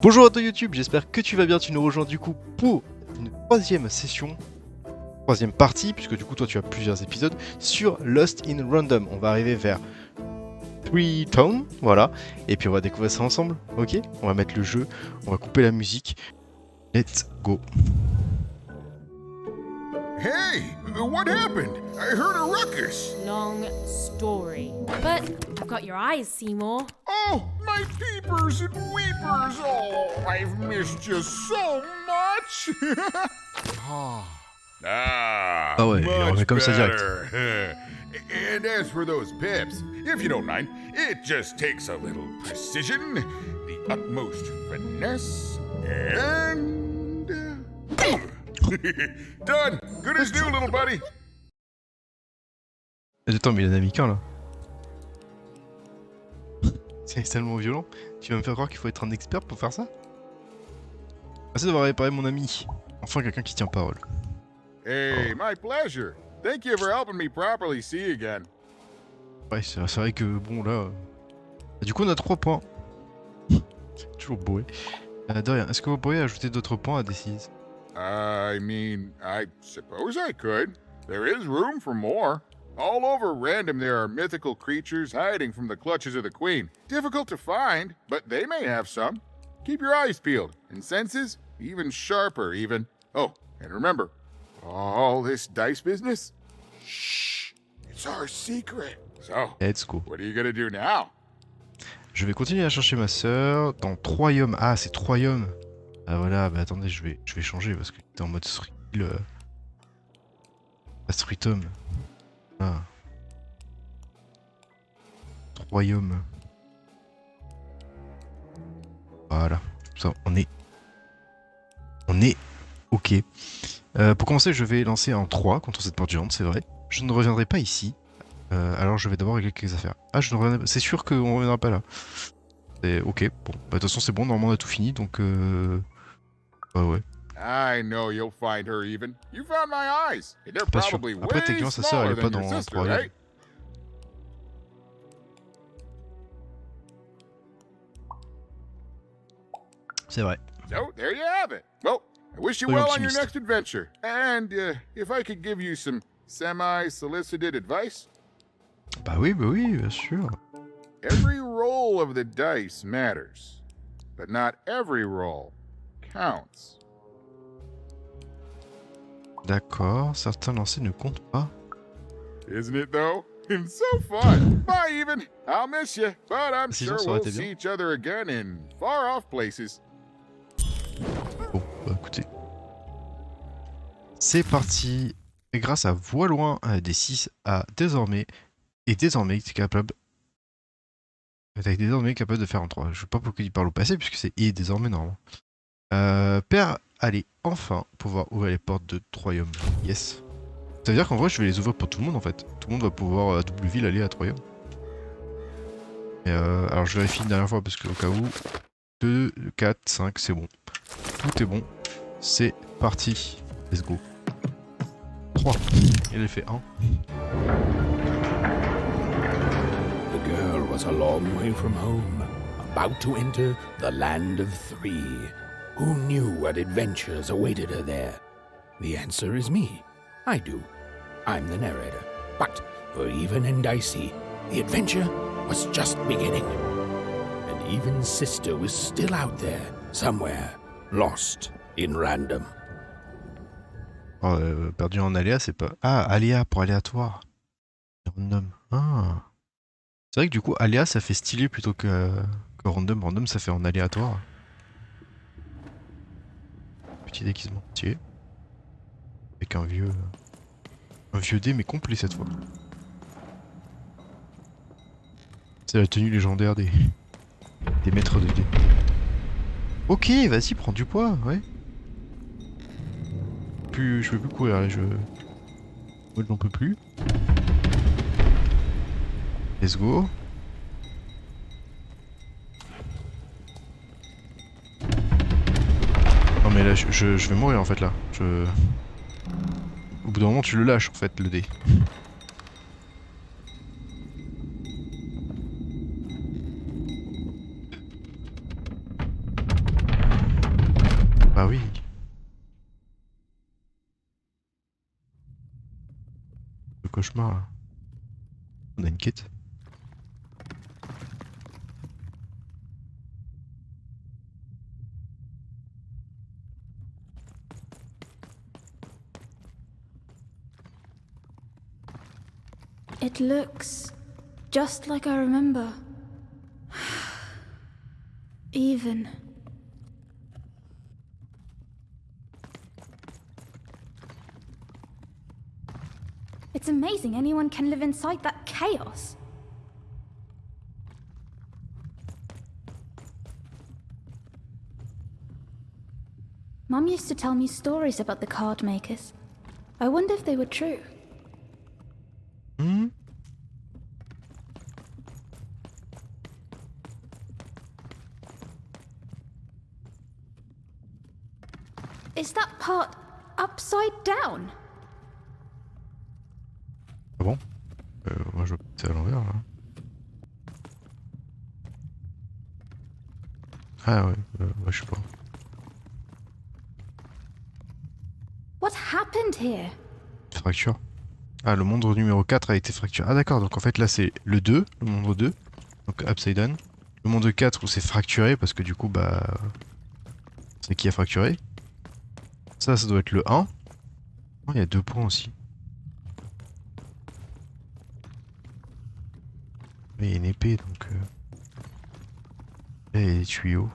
Bonjour à toi YouTube, j'espère que tu vas bien, tu nous rejoins du coup pour une troisième session, troisième partie, puisque du coup toi tu as plusieurs épisodes, sur Lost in Random. On va arriver vers Troyaume, voilà, et puis on va découvrir ça ensemble, ok? On va mettre le jeu, on va couper la musique, let's go. Hey, what happened? I heard a ruckus. Long story. But I've got your eyes, Seymour. Oh, my peepers and weepers. Oh, I've missed you so much. Ah, ouais, il remet comme ça direct. better. And as for those pips, if you don't mind, it just takes a little precision, the utmost finesse, and... Done! Good as new, little buddy! Attends, mais il en a mis qu'un là. C'est tellement violent. Tu vas me faire croire qu'il faut être un expert pour faire ça? Merci d'avoir réparé mon ami. Enfin quelqu'un qui tient parole. Hey, my pleasure. Thank you for helping me properly see again. Ouais, c'est vrai que bon là... Du coup on a 3 points. Toujours bourré. De rien, est-ce que vous pourriez ajouter d'autres points à D6? I mean, I suppose I could. There is room for more. All over Random there are mythical creatures hiding from the clutches of the Queen. Difficult to find, but they may have some. Keep your eyes peeled, and senses even sharper even. Oh, and remember, all this dice business? Shh, it's our secret. So, Let's go. what are you gonna do now? Je vais continuer à chercher ma sœur dans Troyaume. Ah, c'est Troyaume. Ah voilà, bah attendez, je vais changer parce que j'étais en mode street. Streetum. Ah. Troyaume. Voilà. Ça, on est ok. Pour commencer, je vais lancer en 3 contre cette porte géante, c'est vrai. Je ne reviendrai pas ici. Alors je vais d'abord régler quelques affaires. Ah, je ne reviendrai... C'est sûr qu'on ne reviendra pas là. C'est ok. Bon, bah de toute façon c'est bon, normalement on a tout fini, donc ouais. I know you'll find her even. You found my eyes. And they're Pas sûr. probably Après way techniquement sa sœur elle smaller est pas than your dans sister, Troyaume. right? C'est vrai. So, there you have it. Well, I wish you Soyons well on your optimistes. next adventure. And if I could give you some semi-solicited advice, Bah oui, bien sûr. every roll of the dice matters, but not every roll counts. D'accord, certains lancers ne comptent pas. Isn't it, though? And so fun. Bye, even. I'll miss you, but I'm Sinon, sure ça aurait we'll été bien. see each other again in far-off places. Bon, bah écoutez. C'est parti. Et grâce à Voix loin des 6 à désormais. Et désormais, tu es capable. T'es désormais capable de faire en 3. Je sais pas pourquoi il parle au passé, puisque c'est et désormais normalement. Père, allez enfin pouvoir ouvrir les portes de Troyaume. Yes. Ça veut dire qu'en vrai, je vais les ouvrir pour tout le monde en fait. Tout le monde va pouvoir à double ville aller à Troyaume. Et alors je vérifie une dernière fois parce qu'au cas où. 2, 4, 5, c'est bon. Tout est bon. C'est parti. Let's go. 3. Il a fait 1. The girl was a long way from home, about to enter the land of 3. Who knew what adventures awaited her there? The answer is me. I do. I'm the narrator. But for Even and Dicey, the adventure was just beginning. And Even's sister was still out there, somewhere, lost in Random. Oh, perdu en aléa, c'est pas... Ah, aléa pour aléatoire. Random. Ah. C'est vrai que du coup, aléa, ça fait stylé plutôt que random. Random, ça fait en aléatoire. Petit déguisement. Tiens. Avec un vieux dé, mais complet cette fois. C'est la tenue légendaire des maîtres de dés. Ok, vas-y, prends du poids, ouais. Je peux plus courir là, moi je n'en peux plus. Let's go. Non mais là je vais mourir en fait là. Au bout d'un moment tu le lâches en fait le dé. oui. Le cauchemar là. On a une quête. It looks just like I remember. Even. It's amazing anyone can live inside that chaos. Mum used to tell me stories about the card makers. I wonder if they were true. Hmm. Is that part upside down? Ah bon? Moi je vois que c'est à l'envers là. Ah ouais, ouais, je sais pas. What happened here? Fracture. Ah, le monde numéro 4 a été fracturé. Ah d'accord, donc en fait là c'est le 2, le monde 2. Donc upside down. Le monde 4 où c'est fracturé parce que du coup bah... C'est qui a fracturé. Ça doit être le 1. Oh, il y a 2 points aussi. Mais il y a une épée donc... Et il y a des tuyaux.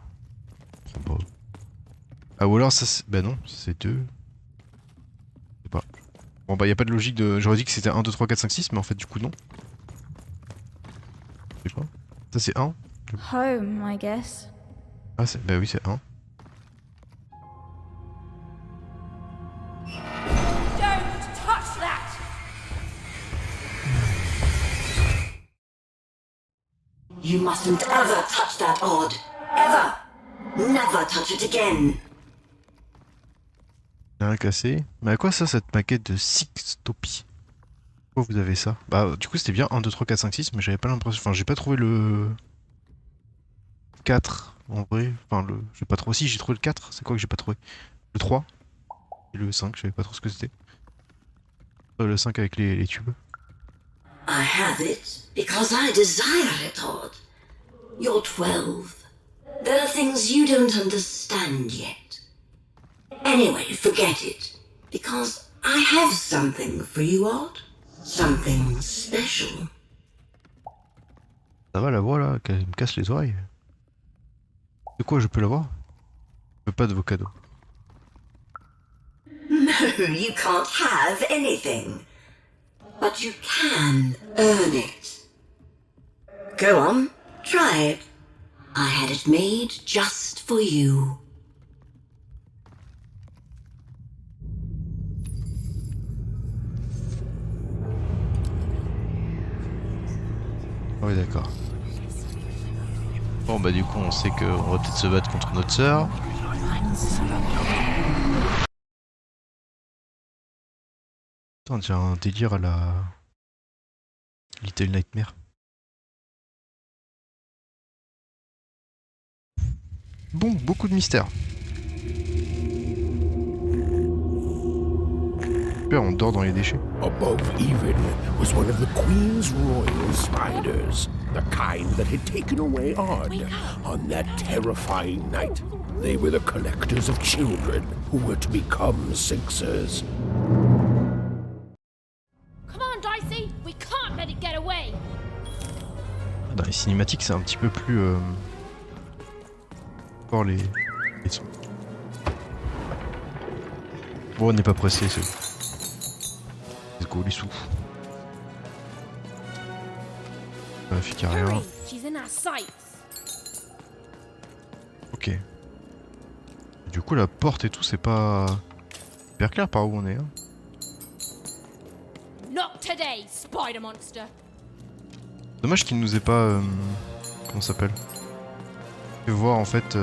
Oh, bah. Ah ou alors ça c'est... Bah non, c'est 2. Je sais pas. Bon bah y a pas de logique de... J'aurais dit que c'était 1, 2, 3, 4, 5, 6 mais en fait du coup non. Je sais pas. Ça c'est 1. Home, I guess. Ah c'est... Bah oui c'est 1. Don't touch that! You mustn't ever touch that odd. Ever. Never touch it again. Rien cassé. Mais à quoi ça cette maquette de Sixtopie? Pourquoi vous avez ça? Bah du coup c'était bien 1, 2, 3, 4, 5, 6 mais j'avais pas l'impression... Enfin j'ai pas trouvé le... 4 en vrai. Enfin le... J'ai pas trop... Si j'ai trouvé le 4. C'est quoi que j'ai pas trouvé? Le 3 et le 5, je savais pas trop ce que c'était. Le 5 avec les tubes. I have it because I desire it, Odd. You're 12. There are things you don't understand yet. Anyway, forget it. Because I have something for you, Odd. Something special. Ça va la voix là, qu'elle me casse les oreilles. De quoi je peux l'avoir? Je veux pas de vos cadeaux. No, you can't have anything. But you can earn it. Go on, try it. I had it made just for you. Ah oui d'accord. Bon bah du coup on sait qu'on va peut-être se battre contre notre sœur. Putain, on dirait un délire à la... Little Nightmare. Bon, beaucoup de mystères. Super, on dort dans les déchets. Above even was one of the Queen's royal spiders, the kind that had taken away Odd on that terrifying night. They were the collectors of children who were to become Sixers. Come on, Dicey! We can't let it get away! Dans les cinématiques, c'est un petit peu plus... fort les sons. Bon, on n'est pas pressé, c'est bon. Let's go, les sous. Vérifie qu'il n'y a rien. Hurry! She's in our sights! Ok. Du coup, la porte et tout, c'est pas... hyper clair par où on est. Hein. Not today, spider monster! Dommage qu'il nous ait pas... comment ça s'appelle? Fait voir en fait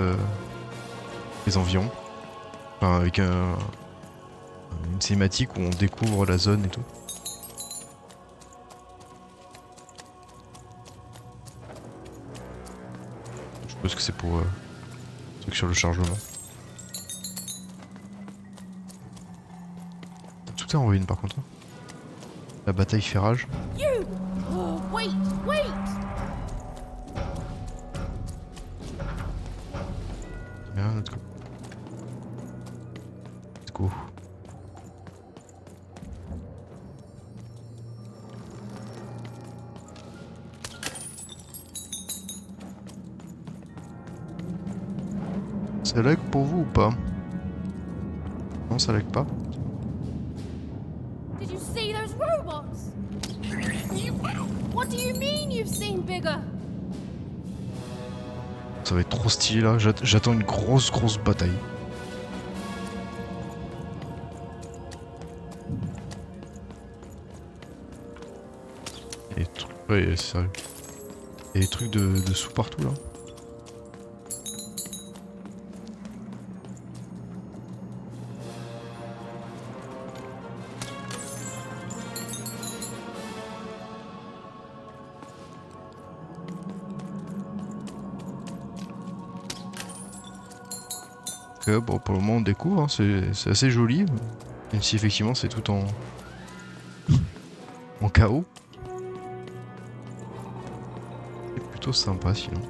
les environs. Enfin, avec une cinématique où on découvre la zone et tout. Je suppose que c'est pour truc sur le chargement. tout est en ruine par contre. La bataille fait rage. You! Oh, wait! Bien, let's go. Let's go. Ça lag pour vous ou pas? Non, ça lag pas. Did you see those robots? What do you mean you've seen bigger? Ça va être trop stylé là, j'attends une grosse bataille. Et ouais, c'est sérieux. Il y a des trucs de sous partout là. Bon, pour le moment on découvre, hein, c'est assez joli, même si effectivement c'est tout en chaos. C'est plutôt sympa sinon.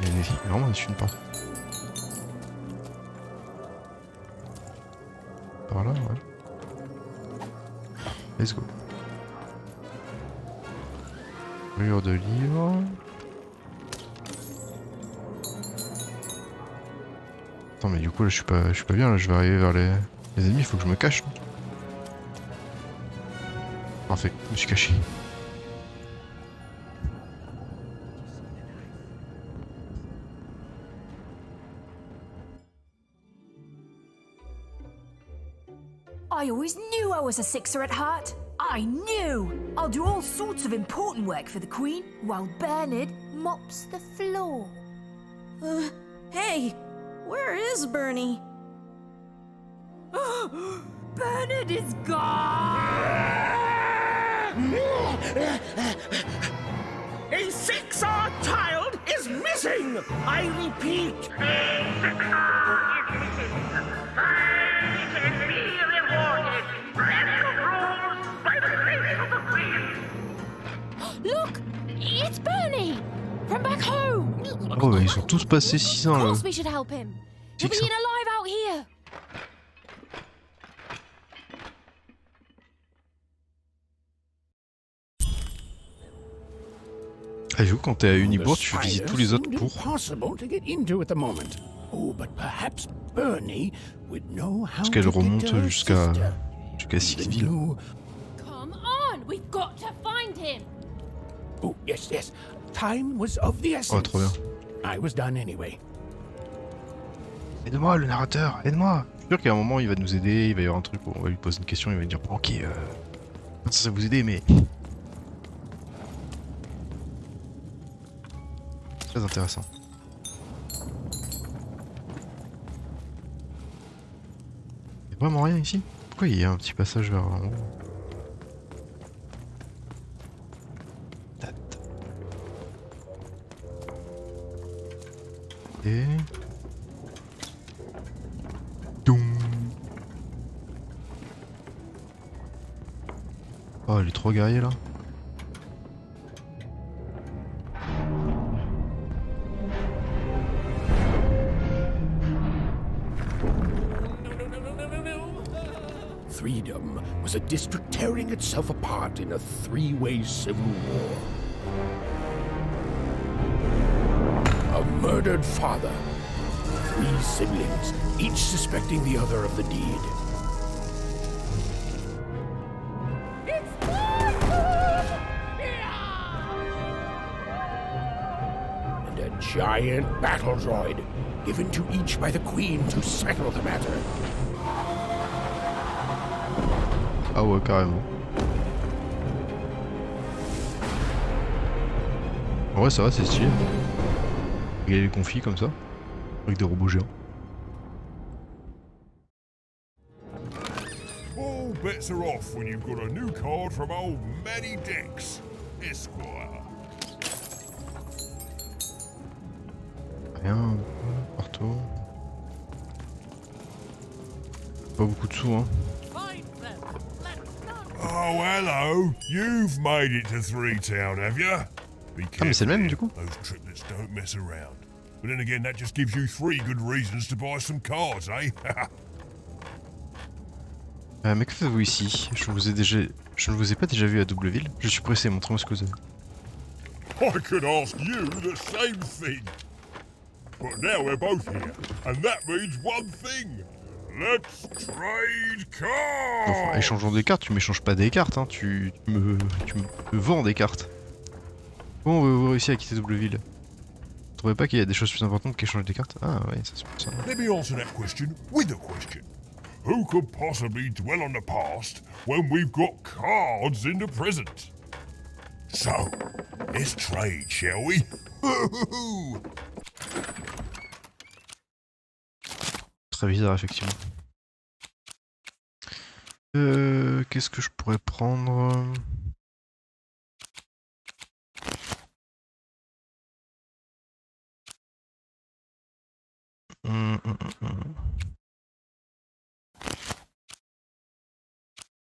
Il y a vraiment des une part. Par là, ouais. Let's go. Mur de livres. Attends mais du coup là je suis pas bien là, je vais arriver vers les ennemis, il faut que je me cache. Parfait, je me suis caché. I always knew I was a sixer at heart. I knew! I'll do all sorts of important work for the Queen, while Bernard mops the floor. Hey, where is Bernie? Bernard is gone! A six-hour child is missing! I repeat, Look! It's Bernie! From back home! Oh bah ils sont tous passés 6 ans Of là. course we should help him! He'll be Six ans. in alive out here! Ah j'avoue quand t'es à Unibourg tu visites tous les autres pour. Impossible to get into at the moment. Oh, but perhaps Bernie would know how Parce qu'elle to remonte get to her jusqu'à sister. Sixville. New- Come on! We've got to find him! Oh, yes. Time was of the essence. Oh trop bien. I was done anyway. Aide-moi le narrateur, aide-moi. Je suis sûr qu'à un moment il va nous aider, il va y avoir un truc où on va lui poser une question, il va dire ok ça va vous aider mais. Très intéressant. Y'a vraiment rien ici? Pourquoi il y a un petit passage vers en haut? Date. Et... Doum. Oh, il est trop guerrier là. Freedom was a district tearing itself apart in a three-way civil war. A murdered father, 3 siblings, each suspecting the other of the deed. And a giant battle droid, given to each by the Queen to settle the matter. Ah ouais, carrément. En vrai, ça va, c'est stylé. Regarder les conflits comme ça, avec des robots géants. All bets are off when you've got a new card from old Manny Dex, Esquire. Rien, partout. Pas beaucoup de sous, hein. Oh, hello. You've made it to Three Town, have you? Be Ah, mais c'est le même, du careful, coup. those triplets don't mess around. But then again, that just gives you 3 good reasons to buy some cards, eh? Mais que faites-vous ici? Je ne vous ai pas déjà vu à Doubleville. Je suis pressé, montrez-moi ce que vous avez. I could ask you the same thing. But now we're both here, and that means one thing. Let's trade cards! Enfin, échangeons des cartes, tu m'échanges pas des cartes, hein. Tu me vends des cartes. Comment vous réussir à quitter Doubleville? Vous trouvez pas qu'il y a des choses plus importantes qu'échanger des cartes? Ah ouais, ça se passe. Let me answer that question with a question. Who could possibly dwell on the past when we've got cards in the present? So, let's trade, shall we? Très bizarre, effectivement. Qu'est-ce que je pourrais prendre?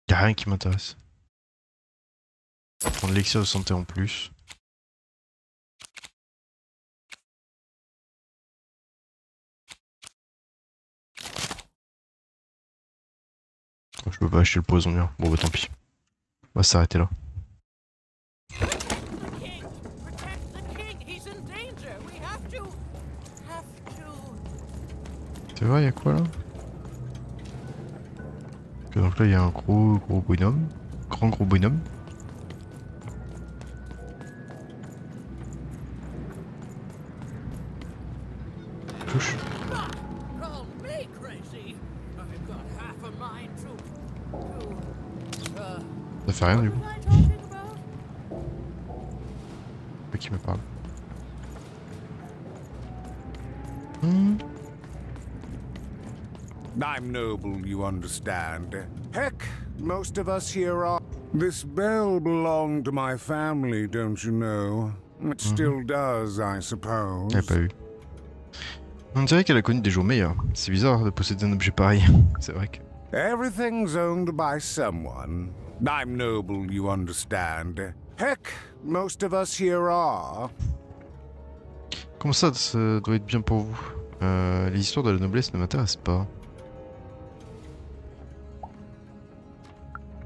Y'a rien qui m'intéresse. Je vais prendre l'élixir de santé en plus. Je peux pas acheter le poisonnier. Bon bah tant pis. On va s'arrêter là. C'est vrai, y'a quoi là? Donc là, il y a un gros bonhomme. Gros bonhomme. Touche. Ça fait rien du coup. C'est qui me parle. I'm noble, you understand. Heck, most of us here are. This bell belonged to my family, don't you know? It still does, I suppose. Pas vu. On dirait qu'elle a connu des jours meilleurs. C'est bizarre de posséder un objet pareil. C'est vrai que... Everything's owned by someone. I'm noble, you understand. Heck, most of us here are. Comment ça doit être bien pour vous? Les histoires de la noblesse ne m'intéressent pas.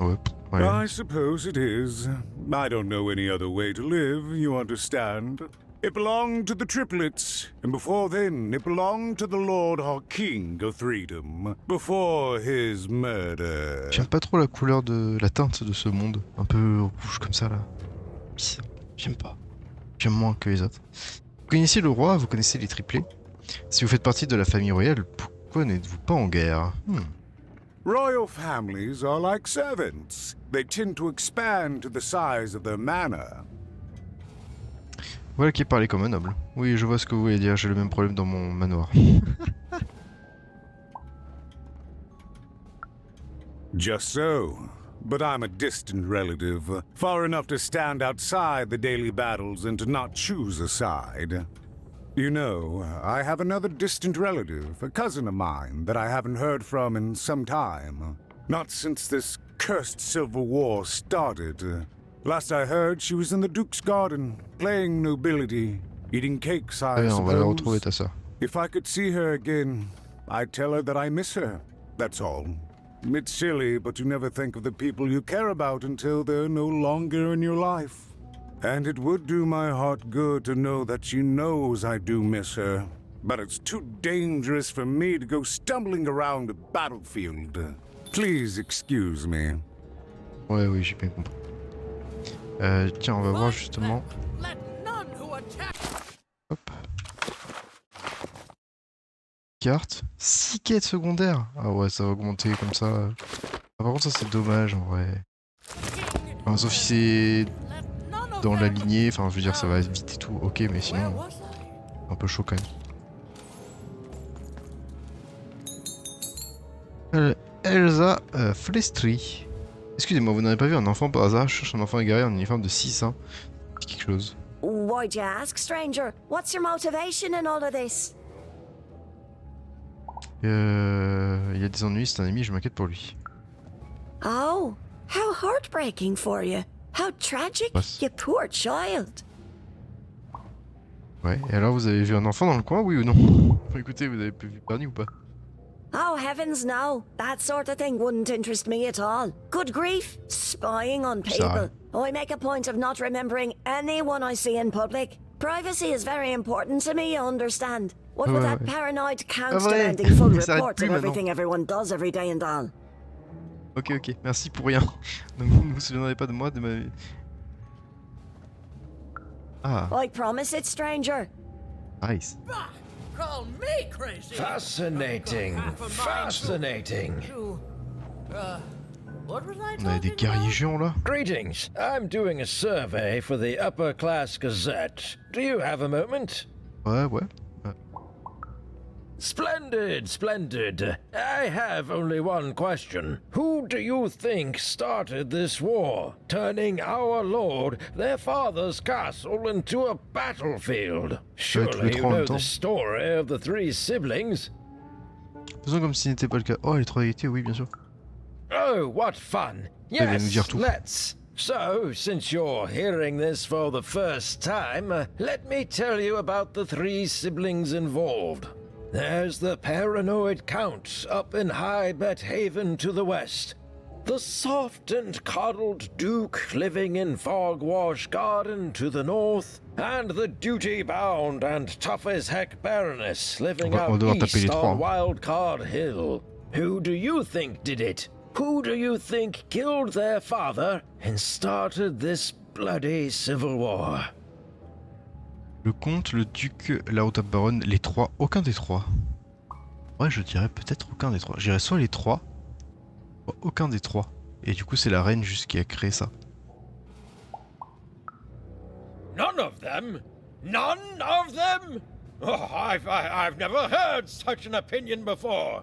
Ouais. I suppose it is. I don't know any other way to live, you understand. It belonged to the triplets, and before then it belonged to the Lord our King of Freedom, before his murder. J'aime pas trop la couleur de la teinte de ce monde, un peu rouge comme ça là. J'aime pas. J'aime moins que les autres. Vous connaissez le roi, vous connaissez les triplés. Si vous faites partie de la famille royale, pourquoi n'êtes-vous pas en guerre? Royal families are like servants. They tend to expand to the size of their manor. Voilà qui parlait comme un noble. Oui, je vois ce que vous voulez dire, j'ai le même problème dans mon manoir. Just so. But I'm a distant relative, far enough to stand outside the daily battles and to not choose a side. You know, I have another distant relative, a cousin of mine, that I haven't heard from in some time. Not since this cursed civil war started. Last I heard, she was in the Duke's garden, playing nobility, eating cakes, I on va la retrouver, suppose. ta sœur. If I could see her again, I'd tell her that I miss her, that's all. It's silly, but you never think of the people you care about until they're no longer in your life. And it would do my heart good to know that she knows I do miss her. But it's too dangerous for me to go stumbling around a battlefield. Please excuse me. Ouais, oui, j'ai bien compris. Tiens, on va voir justement. Hop. Carte. 6 quêtes secondaires. Ah ouais, ça va augmenter comme ça. Ah, par contre, ça c'est dommage en vrai. Enfin, sauf si c'est dans la lignée, enfin je veux dire ça va vite et tout, ok, mais sinon un peu chaud quand même. Elsa Flestri. Excusez-moi, vous n'avez pas vu un enfant par hasard? Je cherche un enfant égaré en uniforme de 6 ans. C'est quelque chose. Why'd you ask, stranger? What's your motivation in all of this? Il y a des ennuis, c'est un ami, je m'inquiète pour lui. Oh, how heartbreaking for you. How tragic, you poor child. Ouais, et alors vous avez vu un enfant dans le coin, oui ou non? Écoutez, vous avez vu Bernie ou pas? Oh, heavens no. That sort of thing wouldn't interest me at all. Good grief, spying on people. I make a point of not remembering anyone I see in public. Privacy is very important to me, you understand. What with that paranoid count demanding full reports of everything everyone does every day and all. Ok, ok, merci pour rien. Donc vous ne vous souviendrez pas de moi, de ma... Ah. I promise it, stranger. Nice. Call me crazy. Fascinating. Fascinating. What was I On a des guerriers géants là. Greetings. I'm doing a survey for the Upper Class Gazette. Do you have a moment? Ouais, ouais. Splendid, splendid. I have only one question. Who do you think started this war, turning our lord, their father's castle, into a battlefield? Surely you know the story of the three siblings. Faisons comme si ce n'était pas le cas. Oh, les trois étaient, oui, bien sûr. Oh, what fun. Yes, let's. So, since you're hearing this for the first time, let me tell you about the three siblings involved. There's the paranoid Count up in High Bet Haven to the west. The soft and coddled Duke living in Fogwash Garden to the north. And the duty-bound and tough-as-heck Baroness living out east on Wildcard Hill. Who do you think did it? Who do you think killed their father and started this bloody civil war? Le comte, le duc, la haute baronne, les trois, aucun des trois. Ouais, je dirais peut-être aucun des trois. Je dirais soit les trois, soit aucun des trois. Et du coup, c'est la reine juste qui a créé ça. None of them? None of them? Oh, I've never heard such an opinion before.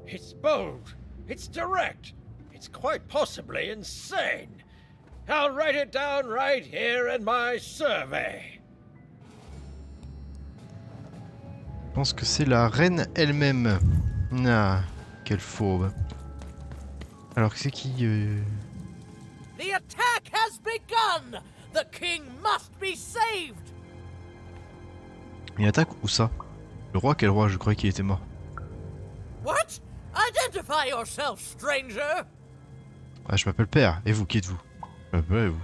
It's bold. It's direct. It's quite possibly insane. I'll write it down right here in my survey. Je pense que c'est la reine elle-même. Ah, quelle fourbe. Alors, c'est qui The attack has begun. The king must be saved. Il attaque où ça? Le roi? Quel roi? Je croyais qu'il était mort. What? Identify yourself, stranger. Ah, je m'appelle Père. Et vous, qui êtes-vous? Vous.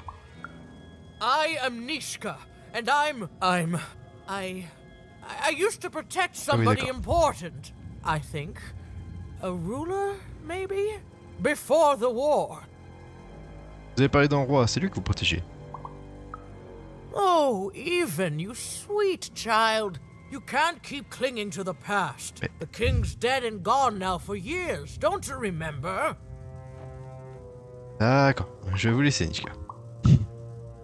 I am Nishka, and I used to protect somebody important, I think. A ruler, maybe? Before the war. Vous avez parlé d'un roi, c'est lui que vous protégez. Oh, Even, you sweet child. You can't keep clinging to the past. The king's dead and gone now for years, don't you remember? D'accord, je vais vous laisser, Nishka.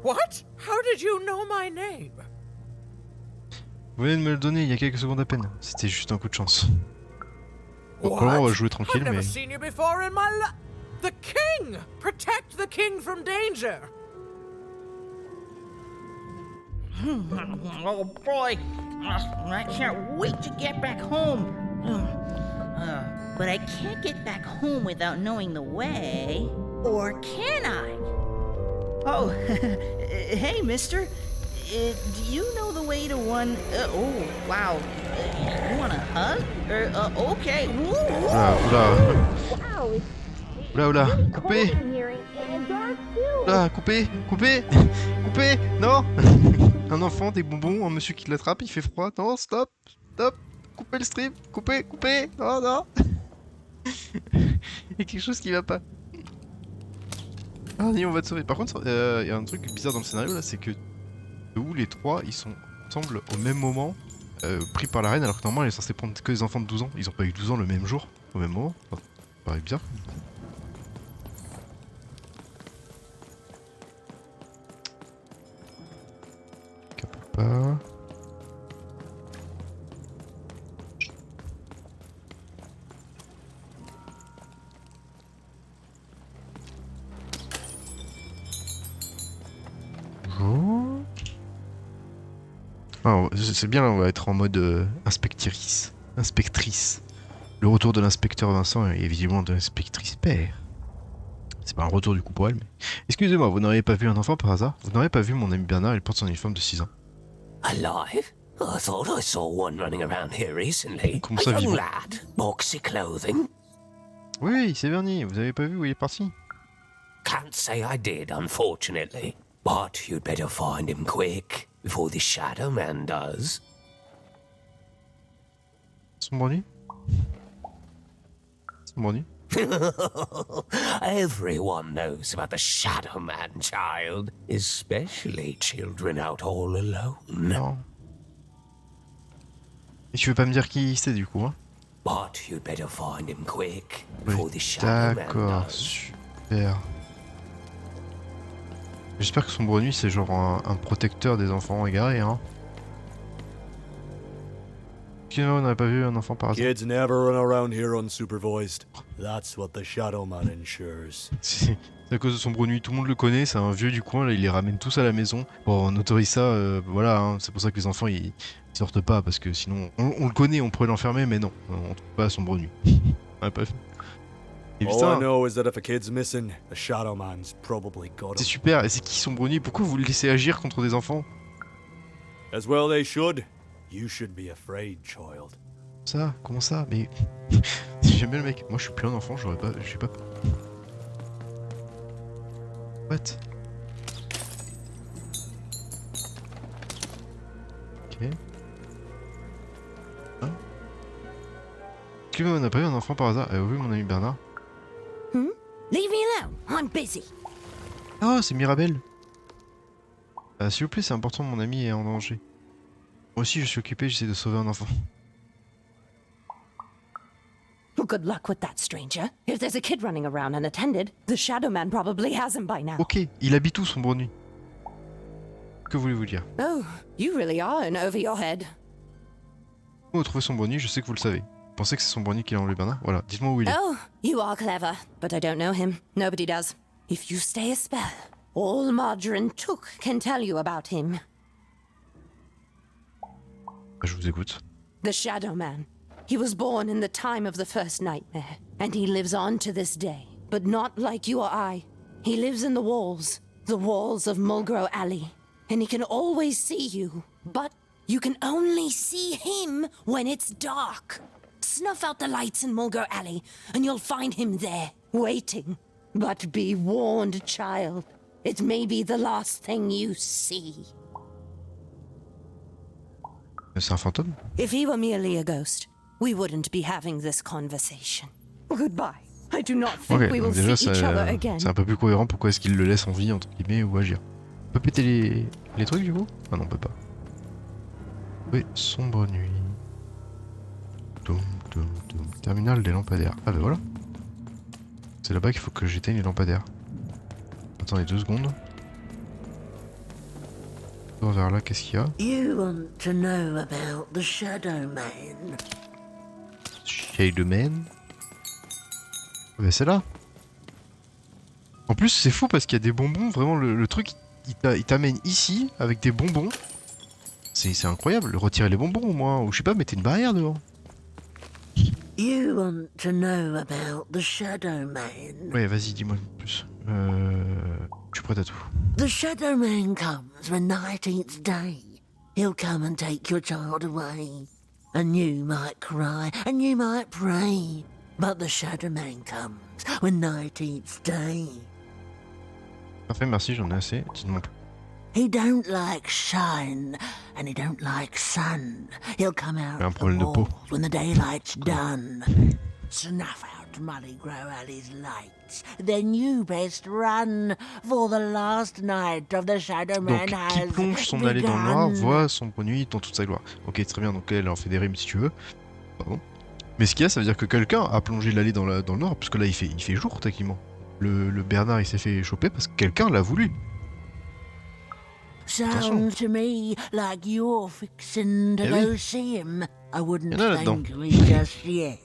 What? How did you know my name? Vous venez de me le donner il y a quelques secondes à peine. C'était juste un coup de chance. Bon, on va jouer tranquille, mais... Seen you before in my life. The king! Protect the king from danger! Oh boy, I can't wait to get back home. But I can't get back home without knowing the way. Or can I? Oh, hey, mister. Do you know the way to one... oh, wow. You want a hug? Okay. Oula, coupez. Oula, coupez. Coupez, non. Un enfant, des bonbons, un monsieur qui l'attrape, il fait froid. Non, stop. Coupez le stream, coupez. Non. Il y a quelque chose qui va pas. Ah, on va te sauver. Par contre, il y a un truc bizarre dans le scénario là, c'est que où les trois ils sont ensemble au même moment, pris par la reine, alors que normalement elle est censée prendre que des enfants de 12 ans. Ils ont pas eu 12 ans le même jour, au même moment. Enfin, ça paraît bizarre. Pas. Bonjour. Ah, c'est bien, là, on va être en mode inspectrice. Inspectrice. Le retour de l'inspecteur Vincent et visiblement de l'inspectrice Père. C'est pas un retour du coup pour elle, mais... Excusez-moi, vous n'auriez pas vu un enfant par hasard? Vous n'auriez pas vu mon ami Bernard, il porte son uniforme de 6 ans. Alive? I thought I saw one running around here recently. Comment ça, A young vivant? lad, boxy clothing. Oui, c'est Vernier, vous avez pas vu où il est parti? Can't say I did, unfortunately. But you'd better find him quick, before the Shadow Man does. Sombre nuit? Sombre nuit? Everyone knows about the Shadow Man, child. Especially children out all alone. Non. Et tu veux pas me dire qui c'est du coup, hein? But you'd better find him quick, Oui, before the Shadow Man d'accord, does. super. J'espère que Sombre Nuit c'est genre un protecteur des enfants égarés, hein. Excusez-moi, on n'avait pas vu un enfant par hasard. Kids never run around here unsupervised. That's what the Shadow Man ensures. C'est à cause de Sombre Nuit, tout le monde le connaît, c'est un vieux du coin, là il les ramène tous à la maison. Bon, on autorise ça, voilà, hein, c'est pour ça que les enfants ils sortent pas, parce que sinon, on le connaît, on pourrait l'enfermer, mais non, on trouve pas Sombre Nuit. On a pas fait. Et All putain, I know is that if a kid's missing, the Shadow Man's probably got c'est him. super, et c'est qui Sombre Nuit? Pourquoi vous le laissez agir contre des enfants? As well they should. You should be afraid, child. Ça, comment ça? Mais j'aime bien le mec. Moi je suis plus un enfant, j'ai pas peur. What? Ok. Hein? Est-ce que on n'a pas eu un enfant par hasard? Oui, mon ami Bernard. Leave me alone. I'm busy. Ah, c'est Mirabelle. S'il vous plaît, c'est important, mon ami est en danger. Moi aussi, je suis occupé, j'essaie de sauver un enfant. Well, good luck with that, stranger. If there's a kid running around unattended, the Shadow Man probably has him by now. Ok, il habite où, Sombre Nuit? Que voulez-vous dire? Oh, you really are in over your head. Où trouver Sombre Nuit? Je sais que vous le savez. Vous pensez que c'est Sombre Nuit qui a enlevé Bernard? Voilà, dites-moi où il est. Oh, you are clever, but I don't know him. Nobody does. If you stay a spell, all Margarine Took can tell you about him. Je vous écoute. The Shadow Man. He was born in the time of the first nightmare, and he lives on to this day. But not like you or I. He lives in the walls of Mulgrew Alley. And he can always see you, but you can only see him when it's dark. Snuff out the lights in Mulgrew Alley, and you'll find him there, waiting. But be warned, child. It may be the last thing you see. C'est un fantôme? If he were merely a ghost, we wouldn't be having this conversation. Goodbye. I do not think Ok, we will donc déjà see each other again. c'est un peu plus cohérent. Pourquoi est-ce qu'il le laisse en vie, entre guillemets, ou agir? On peut péter les trucs du coup? Ah non, on peut pas. Oui, Sombre Nuit. Toum, toum, toum. Terminal des lampadaires. Ah bah voilà. C'est là-bas qu'il faut que j'éteigne les lampadaires. Attendez 2 secondes. Vers là, qu'est-ce qu'il y a? You want to know about the Shadow Man? Shadowman. Bah c'est là. En plus c'est fou parce qu'il y a des bonbons, vraiment le truc il t'amène ici avec des bonbons. C'est incroyable, retirez les bonbons au moins, ou je sais pas, mettez une barrière devant. You want to know about the Shadow Man? Ouais vas-y dis-moi plus. Je suis prêt à tout. The Shadow Man comes when night eats day. He'll come and take your child away. And you might cry, and you might pray. But the Shadow Man comes when night eats day. Parfait, merci, j'en ai assez. Dites-moi plus. He don't like shine, and he don't like sun. He'll come out Un of the problème de peau. walls when the daylight's done. Snuff out Mulgrew Alley's lights. Then you best run, for the last night of the Shadow Man Donc, has qui plonge son allée dans le noir, begun. voit Sombre Nuit dans toute sa gloire. Ok, très bien, donc elle en fait des rimes si tu veux. Pardon. Mais ce qu'il y a, ça veut dire que quelqu'un a plongé l'allée dans le noir, parce que là il fait jour techniquement. Le Bernard il s'est fait choper parce que quelqu'un l'a voulu. Sounds to me like you're fixing to Eh go oui. see him. I wouldn't Il y en a là-dedans. thank me just yet.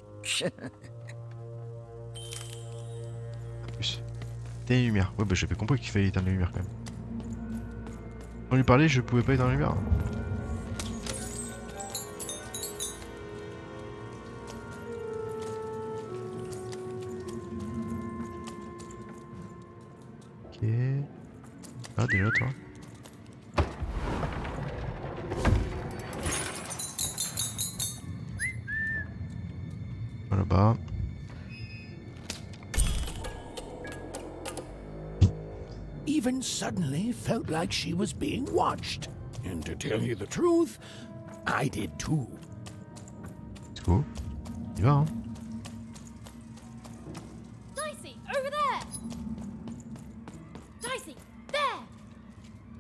Plus. Éteins les lumières. Ouais bah j'avais compris qu'il fallait éteindre les lumières quand même. Sans lui parler, je pouvais pas éteindre les lumières. là, toi. Là-bas. Even suddenly felt like she was being watched. And to tell you the truth, I did too. Let's go. Il va, hein. Dicey, over there! Dicey, there!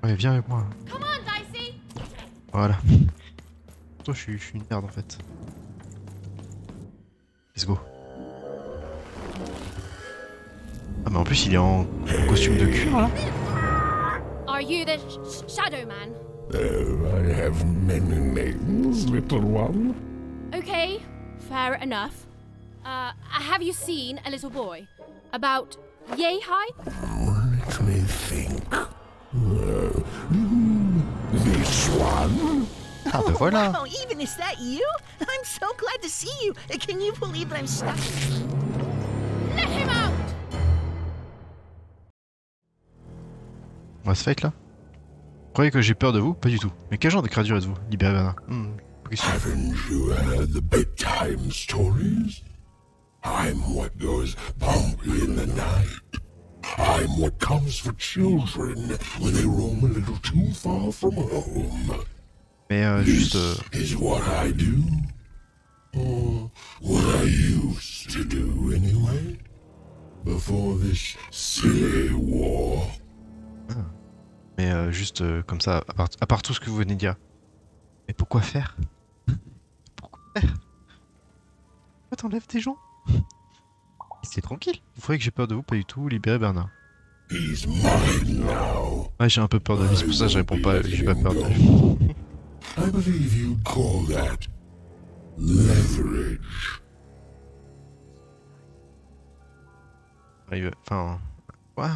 Ouais, viens avec moi. Come on, Dicey! Voilà. Toi, je suis une merde en fait. Let's go. Ah, mais en plus, il est en costume de cuir là. Are you the Shadow Man? I have many names, little one. Okay, fair enough. Have you seen a little boy? About yay high? Let me think. This one? Ah, ben voilà. Wow, even is that you? I'm so glad to see you. Can you believe that I'm stuck? Let him out! On va se fight là. Vous croyez que j'ai peur de vous? Pas du tout. Mais quel genre de créature êtes-vous? Libérez Bernard. Haven't you heard the bedtime stories? I'm what goes bump in the night. I'm what comes for children when they roam a little too far from home. Mais juste. Is what I do. Or what I used to do anyway. Before this silly war. Mais juste comme ça, à part tout ce que vous venez de dire. Mais pourquoi faire? Pourquoi faire? Pourquoi t'enlèves des gens? C'est tranquille. Vous croyez que j'ai peur de vous? Pas du tout. Libérez Bernard. Ouais, j'ai un peu peur de lui, c'est pour ça que je réponds pas. J'ai pas peur de lui. I believe you'd call that leverage. Enfin. Ouais.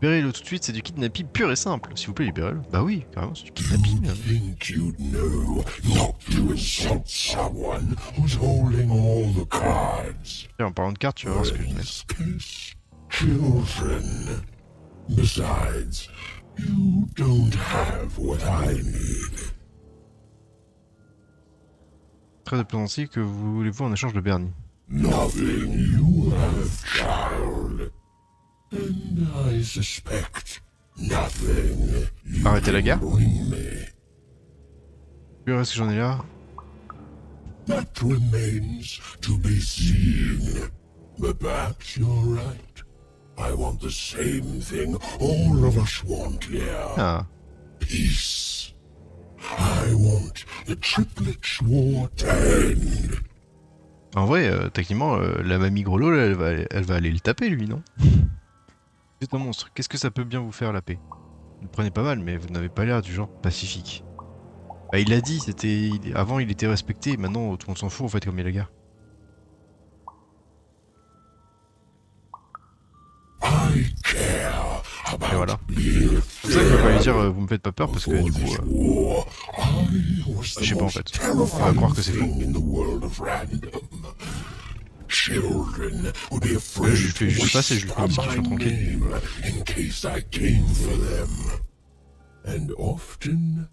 Libérez-le tout de suite, c'est du kidnapping pur et simple. S'il vous plaît, libérez-le. Bah oui, carrément, c'est du kidnapping. Think you'd know not to insult someone who's holding all the cards. Et en parlant de cartes, tu vas voir ce que je mets. Children. Besides, you don't have what I need. Très diplomatique, que voulez-vous en échange de Bernie? Nothing you have, child. And I suspect nothing you Arrêtez la guerre. bring me. Puis est-ce que j'en ai là? That remains to be seen. But perhaps you're right. I want the same thing all of us want here. Ah. Peace. I want the triplets war to end. En vrai, techniquement, la mamie Grelot, là, elle va aller le taper, lui, non? C'est un monstre. Qu'est-ce que ça peut bien vous faire, la paix? Vous le prenez pas mal, mais vous n'avez pas l'air du genre pacifique. Bah, il l'a dit, avant il était respecté, maintenant tout le monde s'en fout, en fait, comme il y a la guerre. Et voilà. C'est pour ça qu'il va pas lui dire vous me faites pas peur, parce que du coup... je sais pas en fait. On va croire que c'est faux. Children would be afraid je fais juste face et je lui fais une discussion tranquille. In case I came for them. And often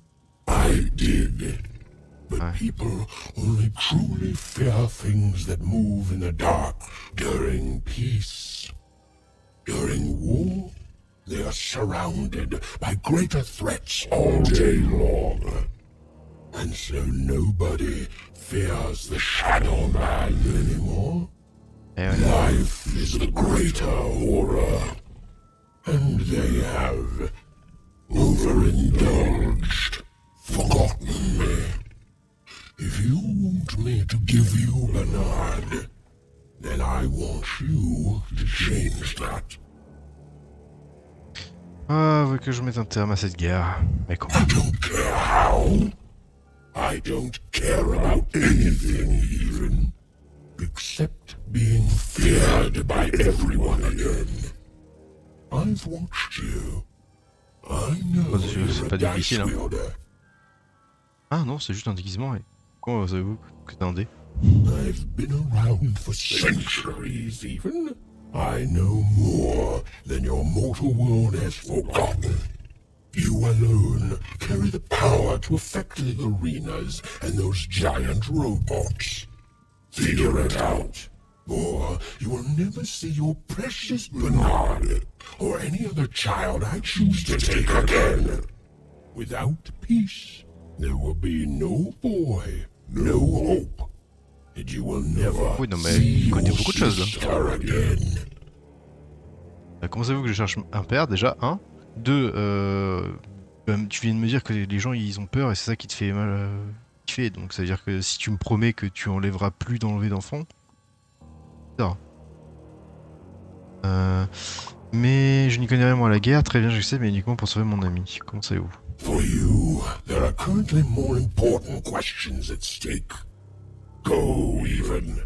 I did. But people only truly fear things that move in the dark during peace. During war, they are surrounded by greater threats all day long. And so nobody fears the Shadow Man anymore. Life is the greater horror. And they have overindulged, forgotten me. If you want me to give you Bernard, then I want you to change that. Ah, vous que je mette un terme à cette guerre. Mais comment? I don't care how. I don't care about anything even, except being feared by everyone again. I've watched you. I know c'est pas difficile, hein. Ah non, c'est juste un déguisement. Et... comment savez-vous que t'es un dé? I've been around for centuries even. I know more than your mortal world has forgotten. You alone carry the power to affect the arenas and those giant robots. Figure it out, or you will never see your precious Bernard or any other child I choose to take again. Without peace, there will be no boy, no hope, and you will never see your sister again. Comment savez-vous que je cherche un père déjà, 1 2, tu viens de me dire que les gens ils ont peur et c'est ça qui te fait mal kiffer, donc ça veut dire que si tu me promets que tu enlèveras plus d'enlever d'enfants, ça. Mais je n'y connais rien moi à la guerre, très bien je sais, mais uniquement pour sauver mon ami. Comment savez-vous? For you, there are currently more important questions at stake. Go, even.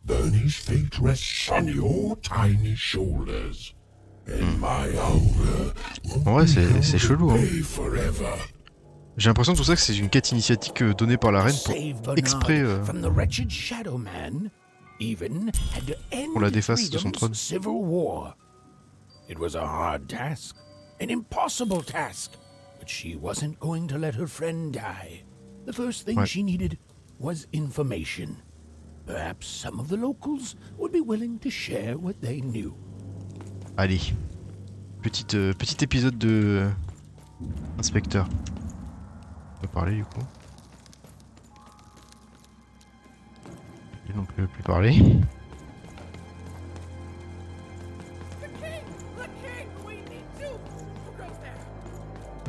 Bernie's fate rests on your tiny shoulders. And my hunger ouais, c'est chelou, hein. Forever. J'ai l'impression tout ça que c'est une quête initiatique donnée par la reine pour exprès pour la déface de son trône. It was a hard task, an impossible task, but she wasn't going to let her friend die. The first thing she needed was information. Perhaps some of the locals would be willing to share what they knew. Allez, petit épisode de inspecteur. On peut parler du coup. Il non plus parler.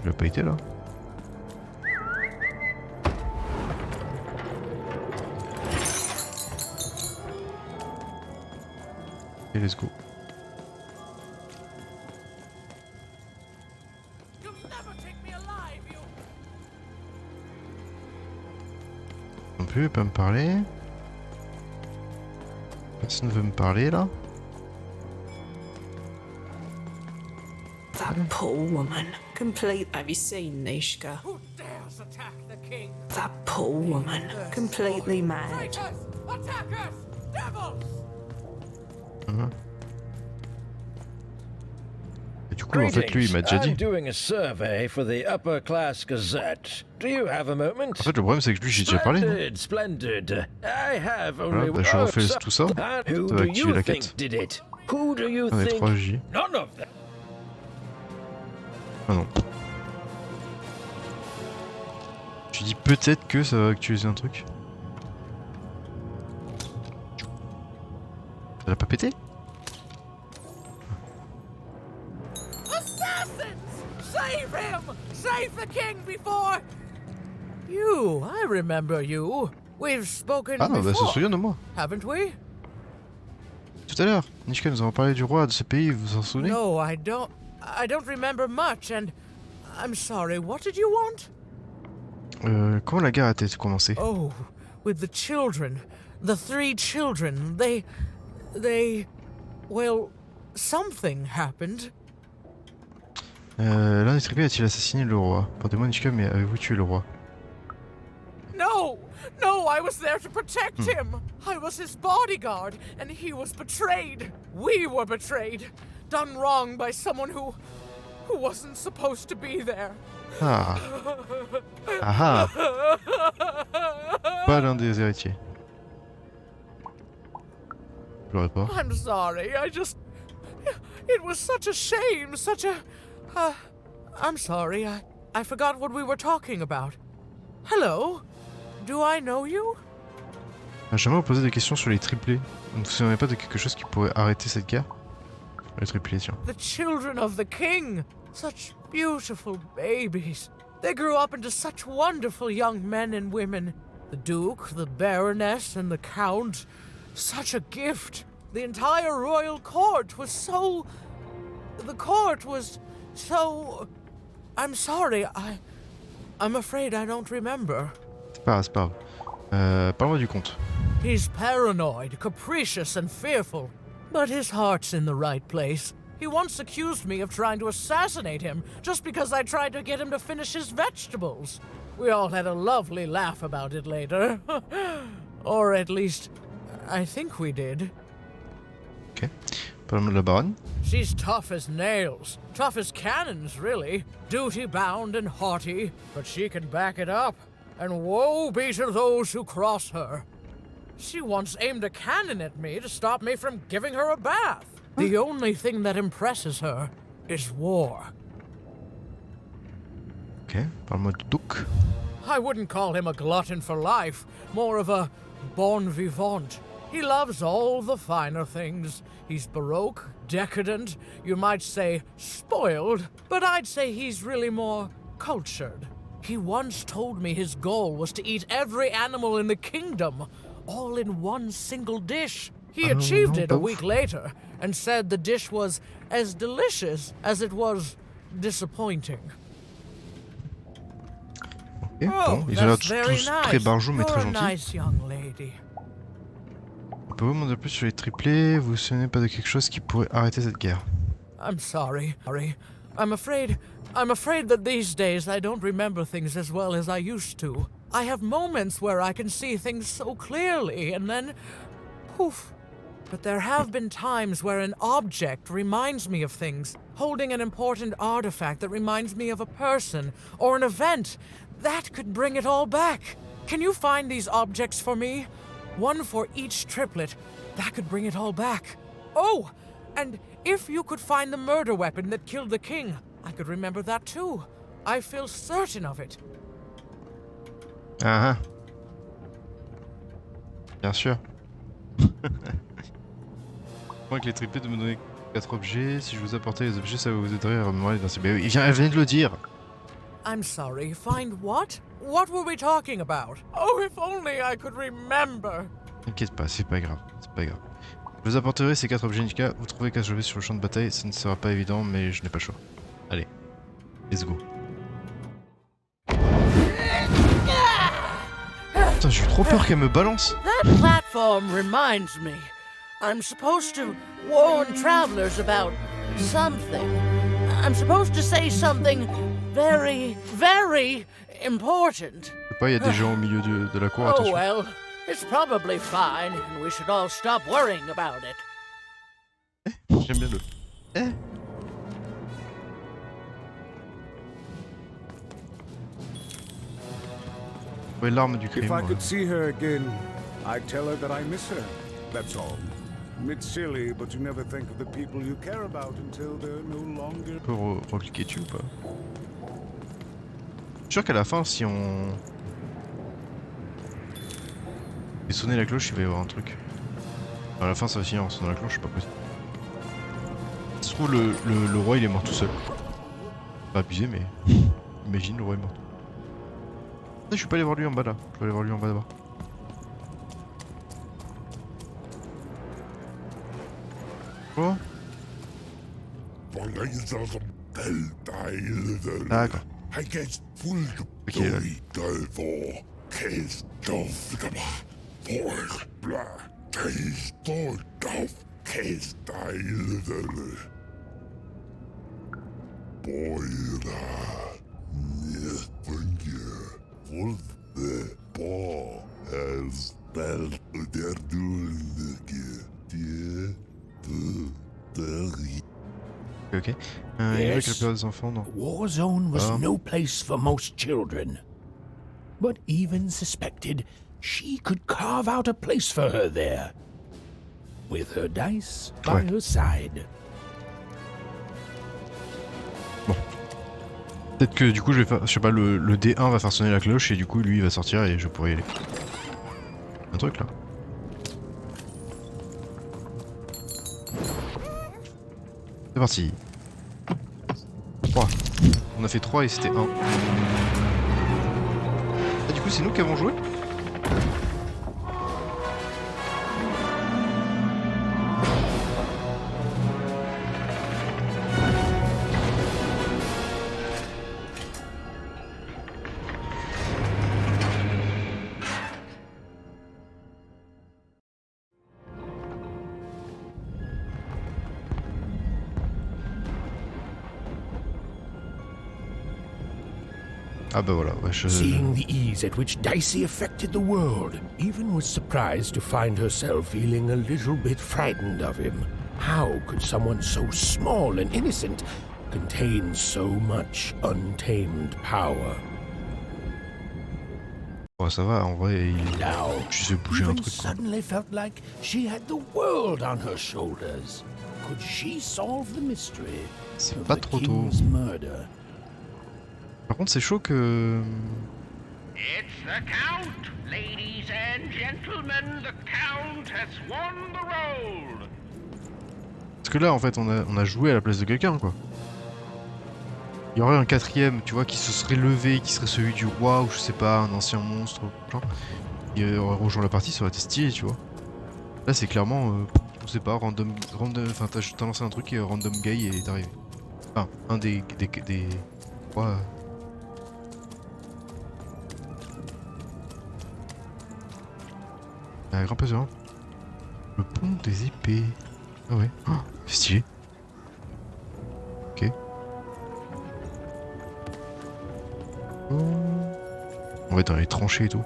Il a pas été là. Et let's go. Non plus, il peut me parler. Personne ne veut me parler là. That poor woman. Complete. Have you seen Nishka? Who dares attack the king? That poor woman. Completely mad. Traitors! Attackers! Devils! Et du coup, en fait, lui, il m'a déjà dit. I'm doing a survey for the upper class gazette. Do you have a moment? En fait, le problème, c'est que lui, j'ai déjà parlé. Splendid, splendid. I have only Voilà, bah, je refais tout ça. Ça va activer la quête. Who do you On est think? 3J. None of them. Ah non. Je dis peut-être que ça va actualiser un truc. Ça l'a pas pété? Assassins! Save him! Save the king before... You, I remember you. We've spoken Ah, bah, ça se souvient de moi. Haven't we? Tout à l'heure, Nishka nous avons parlé du roi de ce pays, vous vous en souvenez? No, I don't remember much, and I'm sorry. What did you want? Comment la guerre a-t-elle commencé? Oh, with the children. The 3 children. Well, something happened. L'un des tribus a-t-il assassiné le roi? Pardonnez-moi Nishka, mais avez-vous tué le roi? No, I was there to protect him. I was his bodyguard, and he was betrayed. We were betrayed. Done wrong by someone who wasn't supposed to be there. Ah. Ah. Pas l'un des héritiers. Je pleurais pas. I'm sorry, it was such a shame, I'm sorry, I forgot what we were talking about. Hello? Do I know you? J'aimerais vous poser des questions sur les triplés. Vous ne vous souvenez pas de quelque chose qui pourrait arrêter cette guerre? Les triplés, tiens. The children of the king. Such beautiful babies. They grew up into such wonderful young men and women. The Duke, the Baroness, and the Count. Such a gift. The entire royal court was so... The court was so... I'm sorry, I'm afraid I don't remember. C'est pas grave. Parle-moi du comte. He's paranoid, capricious, and fearful. But his heart's in the right place. He once accused me of trying to assassinate him just because I tried to get him to finish his vegetables. We all had a lovely laugh about it later. Or at least, I think we did. Ok. Parle-moi de la baronne. She's tough as nails, tough as cannons, really. Duty-bound and haughty, but she can back it up. And woe be to those who cross her. She once aimed a cannon at me to stop me from giving her a bath. The only thing that impresses her is war. Ok, parle-moi du duc. I wouldn't call him a glutton for life, more of a bon vivant. He loves all the finer things. He's baroque, decadent, you might say spoiled, but I'd say he's really more cultured. He once told me his goal was to eat every animal in the kingdom, all in one single dish. He achieved it a week later, and said the dish was as delicious as it was disappointing. Ok, bon, ils ont l'air tous très barjots mais très gentils. Pouvez-vous m'en dire plus sur les triplés? Vous vous souvenez pas de quelque chose qui pourrait arrêter cette guerre? I'm sorry. I'm afraid that these days I don't remember things as well as I used to. I have moments where I can see things so clearly, and then poof. But there have been times where an object reminds me of things, holding an important artifact that reminds me of a person or an event. That could bring it all back. Can you find these objects for me? One for each triplet. That could bring it all back. Oh, and if you could find the murder weapon that killed the king, I could remember that too. I feel certain of it. Ah ah. Bien sûr. Moi, avec les triplés de me donner 4 objets. Si je vous apportais les objets, ça vous aiderait à remémorer les principes. Il vient de le dire. I'm sorry, find what? What were we talking about? Oh, if only I could remember. T'inquiète pas, c'est pas grave, Je vous apporterai ces 4 objets Nishka. Vous trouvez 4 objets sur le champ de bataille, ça ne sera pas évident, mais je n'ai pas le choix. Allez, let's go. Putain, j'ai eu trop peur qu'elle me balance. That platform reminds me. I'm supposed to warn travelers about something. I'm supposed to say something very, very important. Je sais pas, il y a des gens au milieu de la cour, attention. Oh well, it's probably fine, and we should all stop worrying about it. J'aime bien le... Ouais, l'arme du crime. If I could see her again, I'd tell her that I miss her. That's all. It's silly, but you never think of the people you care about until they're no longer. On peut recliquer dessus ou pas? Je suis sûr qu'à la fin, si on... Et sonner la cloche, il va y avoir un truc. À la fin, ça va finir en sonnant la cloche, c'est pas possible. Ça se trouve, le roi, il est mort tout seul. Pas abusé, mais... Imagine, le roi est mort. Je suis pas allé voir lui en bas, là. Je vais aller voir lui en bas d'abord. Oh. D'accord. Ok, là. Ok. Yes, war zone was no place for most children. But even suspected she could carve out a place for her there. With her dice by her side. Bon. Peut-être que du coup je vais faire, je sais pas, le D1 va faire sonner la cloche et du coup lui il va sortir et je pourrai y aller. Un truc là. C'est parti. 3. On a fait 3 et c'était 1. Ah, du coup c'est nous qui avons joué? Ah bah voilà, ouais, Seeing the ease at which Dicey affected the world, even was surprised to find herself feeling a little bit frightened of him. How could someone so small and innocent contain so much untamed power? Bon, ça va, en vrai, tu sais bouger un Even truc. Quoi. Suddenly felt like she had the world on her shoulders. Could she solve the mystery C'est of pas the trop tôt. king's murder? Par contre, c'est chaud que... It's the Count! Ladies and gentlemen, the Count has won the role! Parce que là, en fait, on a joué à la place de quelqu'un, quoi. Il y aurait un quatrième, tu vois, qui se serait levé, qui serait celui du roi, ou je sais pas, un ancien monstre, genre. Il aurait rejoint la partie, ça aurait été stylé, tu vois. Là, c'est clairement, je sais pas, random, enfin, t'as lancé un truc et random guy est arrivé. Enfin, un des rois... Grand peseur. Le pont des épées. Ah ouais. Oh, c'est stylé. Ok. Oh. On va être dans les tranchées et tout.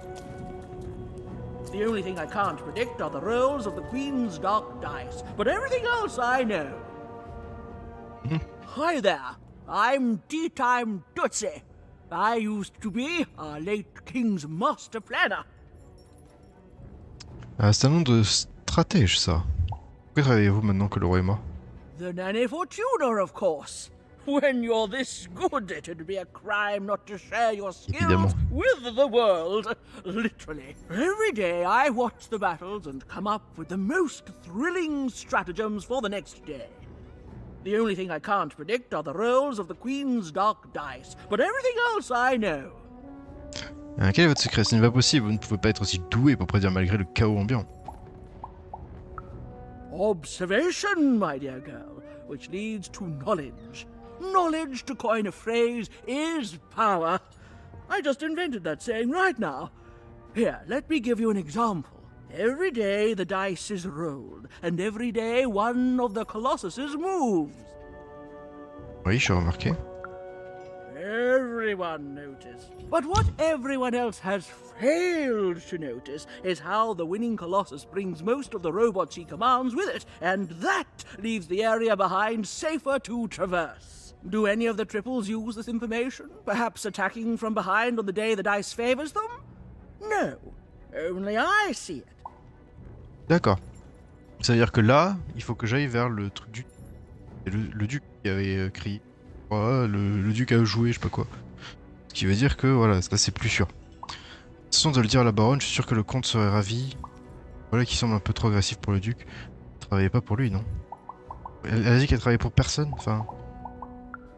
The only thing I can't predict are the rolls of the Queen's dark dice, but everything else I know. Hi there, I'm Tea Time Tootsie. I used to be our late King's master planner. Ah, c'est un nom de stratège, ça. Pourquoi travaillez-vous maintenant que le roi est mort? The Nanny Fortuna, of course. When you're this good, it'd be a crime not to share your skills with the world. Literally. Every day I watch the battles and come up with the most thrilling stratagems for the next day. The only thing I can't predict are the rolls of the Queen's dark dice, but everything else I know. Quel est votre secret? Ce n'est pas possible, vous ne pouvez pas être aussi doué pour prédire malgré le chaos ambiant. Observation, my dear girl, which leads to knowledge. Knowledge, to coin a phrase, is power. I just invented that saying right now. Here, let me give you an example. Every day the dice is rolled, and every day one of the colossuses moves. Oui, je suis remarqué. Everyone noticed. But what everyone else has failed to notice is how the winning Colossus brings most of the robots he commands with it, and that leaves the area behind safer to traverse. Do any of the triples use this information? Perhaps attacking from behind on the day the dice favors them? No. Only I see it. D'accord. Ça veut dire que là, il faut que j'aille vers le truc du... Le duc qui avait crié. Voilà, le duc a joué, je sais pas quoi. Ce qui veut dire que, voilà, ça c'est plus sûr. Façon de le dire à la baronne, je suis sûr que le comte serait ravi. Voilà qui semble un peu trop agressif pour le duc. Elle travaillait pas pour lui, non? Elle a dit qu'elle travaillait pour personne, enfin...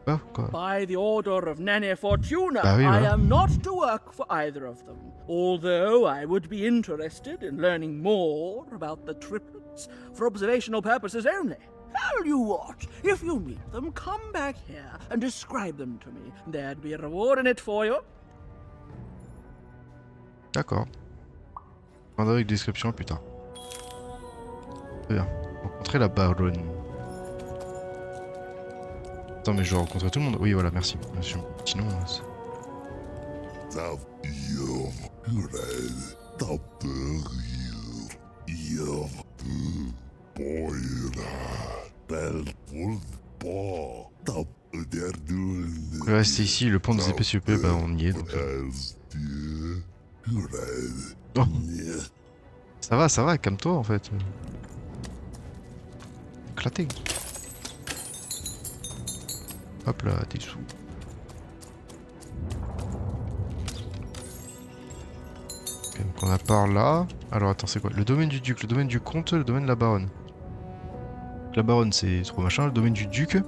Ah, quoi. By the order of Nanny Fortuna, Bah oui, voilà. I am not to work for either of them. Although I would be interested in learning more about the triplets for observational purposes only. Tell you what, if you meet them, come back here and describe them to me. There'd be a reward in it for you. D'accord. Je prendrai avec description plus tard. Très bien. Rencontrer la baronne. Attends, mais je dois rencontrer tout le monde. Oui, voilà, merci. Monsieur. Sinon... Restez ici, le pont des épées s'il vous plaît, bah on y est donc... Oh. Ça va, calme-toi en fait. Éclaté. Hop là, dessous. Ok, donc on a par là. Alors attends, c'est quoi? Le domaine du duc, le domaine du comte, le domaine de la baronne. La baronne c'est trop machin, le domaine du duc, le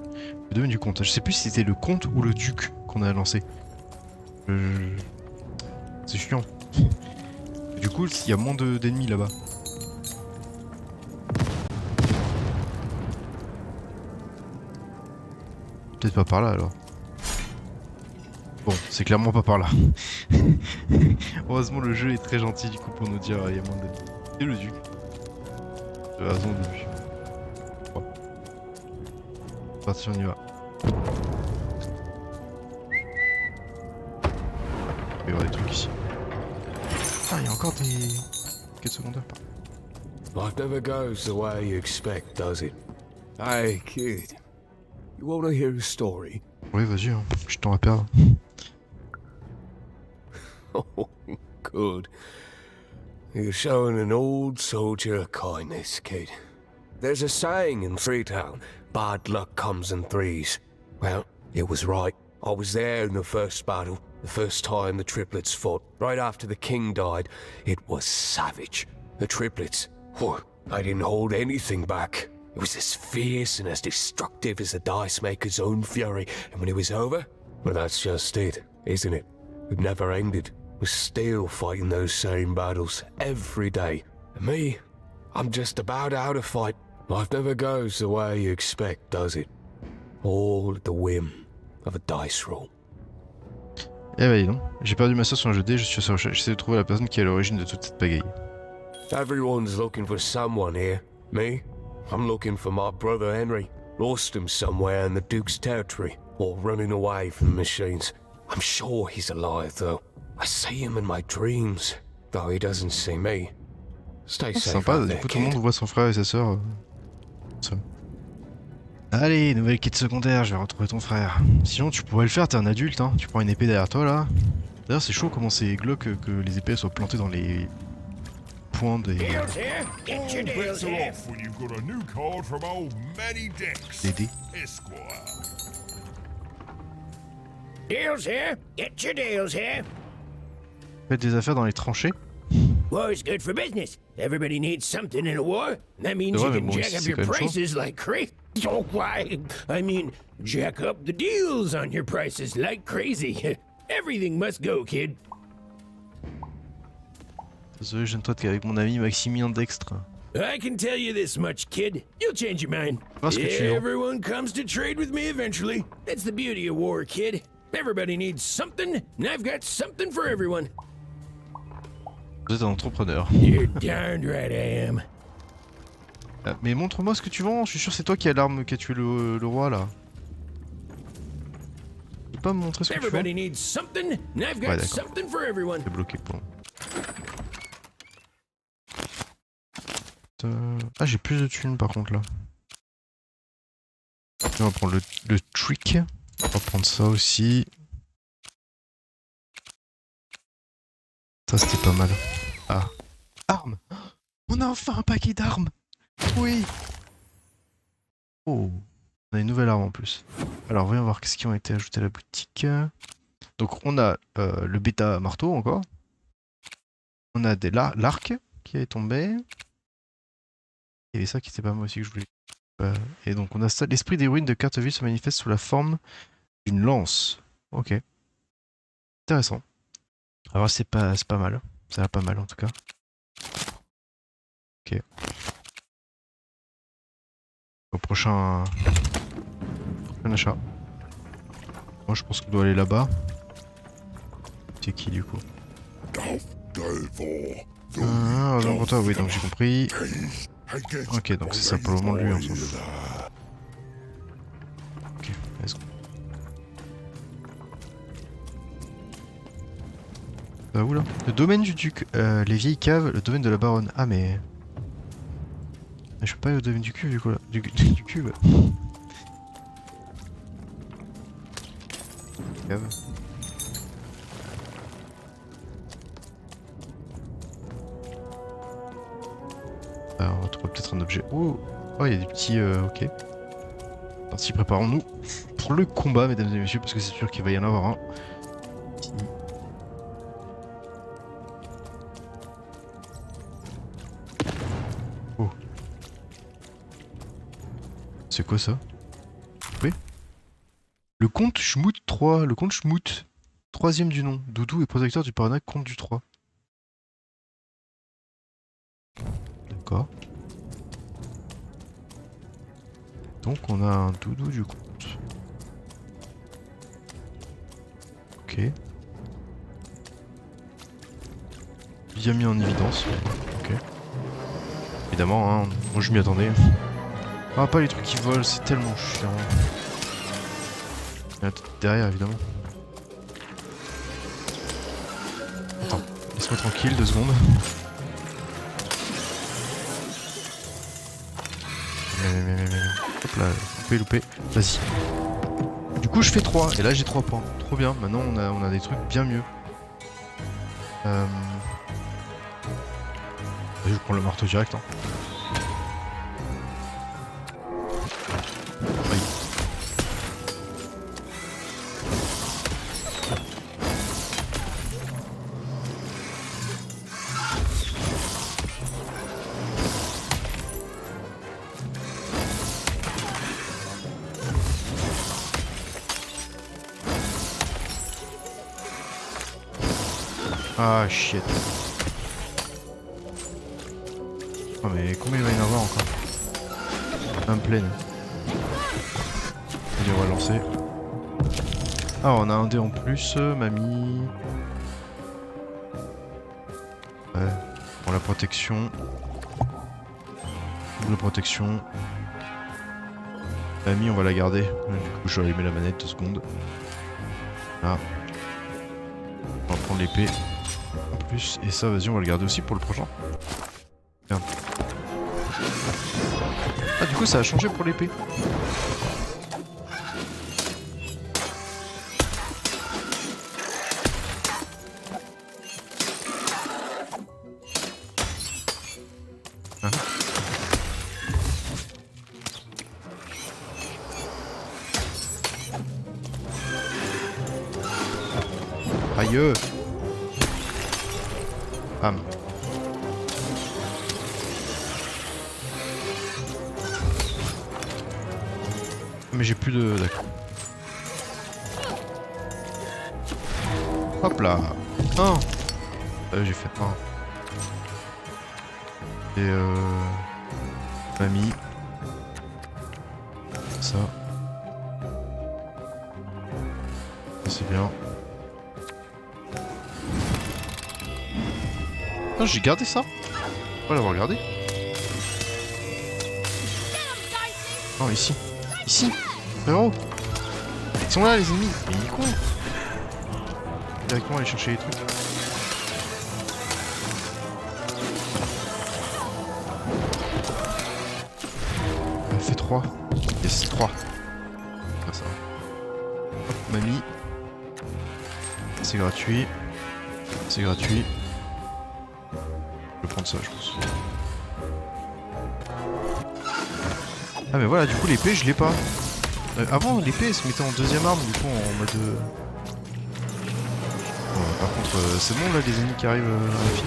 domaine du comte. Je sais plus si c'était le comte ou le duc qu'on a lancé. C'est chiant. Du coup, il y a moins d'ennemis là-bas. Peut-être pas par là alors. Bon, c'est clairement pas par là. Heureusement, le jeu est très gentil du coup pour nous dire il y a moins d'ennemis. Et le duc. De raison de but. Parti, on y va. Il va y avoir des trucs ici. Ah, il y a encore des quêtes secondaires. Life never goes the way you expect, does it? Hey, kid. You wanna hear a story? Oui, vas-y, hein. Je t'en rappelle. Oh, good. You're showing an old soldier kindness, kid. There's a saying in Freetown, bad luck comes in threes. Well, it was right. I was there in the first battle, the first time the triplets fought. Right after the king died, it was savage. The triplets, they didn't hold anything back. It was as fierce and as destructive as the dice maker's own fury. And when it was over, well, that's just it, isn't it? It never ended. We're still fighting those same battles every day. And me, I'm just about out of fight. Life never goes the way you expect, does it? All at the whim of a dice roll. Eh bah dis donc, j'ai perdu ma soeur sur un jeu de dés, je suis sur recherche, j'essaie de trouver la personne qui est à l'origine de toute cette pagaille. Everyone's looking for someone here. Me? I'm looking for my brother Henry. Lost him somewhere in the Duke's territory, or running away from the machines. I'm sure he's alive, though. I see him in my dreams, though he doesn't see me. Stay safe. Sympa, du coup tout le monde voit son frère et sa sœur. Allez, nouvelle quête secondaire, je vais retrouver ton frère. Sinon tu pourrais le faire, t'es un adulte, hein. Tu prends une épée derrière toi là. D'ailleurs c'est chaud comment c'est glauque que les épées soient plantées dans les points des... Les dés. Deals here. Get your deals here. Faites des affaires dans les tranchées. War's good for business. Everybody needs something in a war. That means you can jack up your prices like crazy. Oh, why? I mean, jack up the deals on your prices like crazy. Everything must go, kid. Désolé, je ne traite qu'avec mon ami Maximilien Dextre. I can tell you this much, kid. You'll change your mind. Everyone comes to trade with me eventually. That's the beauty of war, kid. Everybody needs something, and I've got something for everyone. Vous êtes un entrepreneur. You're darned right I am. Mais montre-moi ce que tu vends, je suis sûr c'est toi qui as l'arme qui a tué le roi là. Tu peux pas me montrer ce que tu vends? Ouais d'accord. C'est bloqué pour. Ah j'ai plus de thunes par contre là. On va prendre le trick. On va prendre ça aussi. Ça c'était pas mal. Ah. Armes! On a enfin un paquet d'armes! Oui! Oh! On a une nouvelle arme en plus. Alors voyons voir qu'est-ce qui ont été ajoutés à la boutique. Donc on a le bêta marteau encore. On a l'arc qui est tombé. Il y avait ça qui était pas moi aussi que je voulais. Et donc on a ça. L'esprit des ruines de Carteville se manifeste sous la forme d'une lance. Ok. Intéressant. Alors c'est pas mal. Ça va pas mal en tout cas. Ok. Au prochain achat. Moi je pense qu'on doit aller là-bas. C'est qui du coup? Pour toi, oui, donc j'ai compris. Ok, donc c'est ça pour le moment lui, on s'en fout. Ok, let's go. Ça va où là? Le domaine du duc, les vieilles caves, le domaine de la baronne. Ah mais... Je peux pas aller au domaine du cube du coup là. Du cube. Cave. Alors, on va trouver peut-être un objet. Oh, il y a des petits... ok. Parti, préparons-nous pour le combat, mesdames et messieurs, parce que c'est sûr qu'il va y en avoir un. Oh. C'est quoi ça? Oui. Le comte Schmout 3, le comte Schmout. 3ème du nom. Doudou et protecteur du Paranac, comte du 3. D'accord. Donc on a un doudou du comte. Ok. Bien mis en évidence. Ok. Évidemment, hein, moi je m'y attendais. Ah, pas les trucs qui volent, c'est tellement chiant. Il y en a peut-être derrière, évidemment. Attends, laisse-moi tranquille 2 secondes. Hop là, loupé. Vas-y. Du coup, je fais 3. Et là, j'ai 3 points. Trop bien. Maintenant, on a des trucs bien mieux. Je vais prendre le marteau direct. Hein. Oui. Ah shit. Oh mais combien il va y en avoir encore? Un pleine. Allez, on va lancer. Ah, on a un dé en plus, mamie. Ouais, pour la protection. Double protection. Mamie, on va la garder. Du coup, je vais allumer la manette 2 secondes. Là. On va prendre l'épée. En plus, et ça, vas-y, on va le garder aussi pour le prochain. Merde. Ah, du coup, ça a changé pour l'épée. Ah. Aïe. Bam. Mais j'ai plus de... D'accord. Hop là. 1. J'ai fait 1. Et mamie. Ça. Ça c'est bien. Non, j'ai gardé ça. On va l'avoir gardé. Non, ici. Ici. Frérot. Ils sont là les ennemis. Mais il est con. Directement aller chercher les trucs. On fait 3. Yes, 3. Faire ça. Hop, mamie. C'est gratuit. C'est gratuit. Je vais prendre ça, je pense. Ah mais voilà, du coup l'épée je l'ai pas. Avant l'épée elle se mettait en deuxième arme, du coup en mode... Bon, par contre c'est bon là les ennemis qui arrivent à la fin.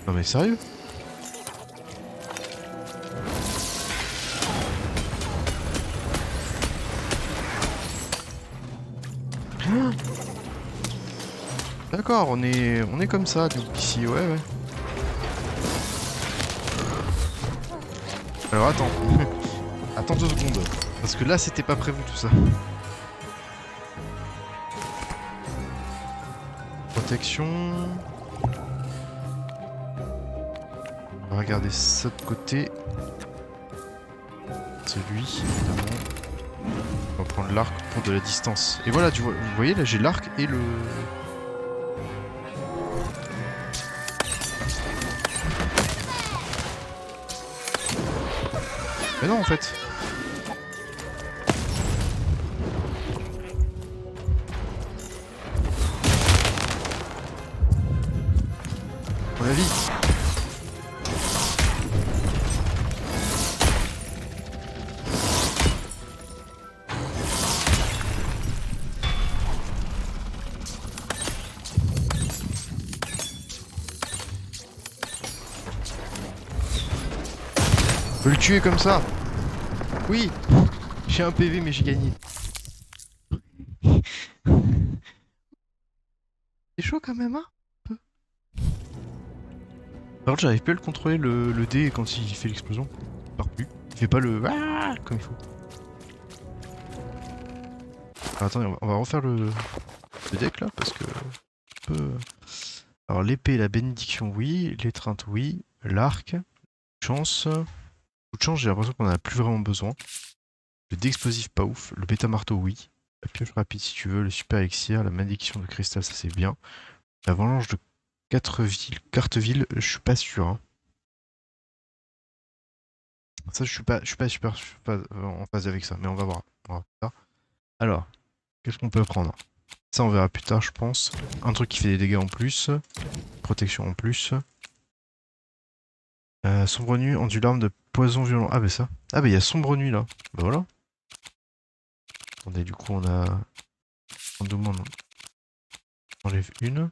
Non mais sérieux? D'accord, on est comme ça du coup ici, ouais. Alors attends, attends 2 secondes, parce que là c'était pas prévu tout ça. Protection. On va regarder ça de côté. Celui, évidemment. On va prendre l'arc pour de la distance. Et voilà, vous voyez là j'ai l'arc et le... Mais non en fait. À mon avis. On peut le tuer comme ça. Oui, j'ai un PV mais j'ai gagné. C'est chaud quand même, hein, un peu. Par contre, j'arrive plus à le contrôler le dé quand il fait l'explosion. Il part plus. Il fait pas le comme il faut. Alors, attendez, on va refaire le deck là parce que alors l'épée, la bénédiction, oui. L'étreinte, oui. L'arc, chance. Coup de chance, j'ai l'impression qu'on en a plus vraiment besoin. Le dé explosif, pas ouf. Le bêta marteau, oui. La pioche rapide si tu veux, le super elixir, la malédiction de cristal, ça c'est bien. La vengeance de 4 villes, Carteville, je suis pas sûr. Hein. Ça je suis pas en phase avec ça, mais on va voir. On va voir plus tard. Alors, qu'est-ce qu'on peut prendre? Ça on verra plus tard je pense. Un truc qui fait des dégâts en plus. Protection en plus. Sombre nuit, enduit l'arme de poison violent. Ah bah ça. Ah bah il y a sombre nuit là. Bah voilà. Attendez, du coup on a... On demande... On enlève une.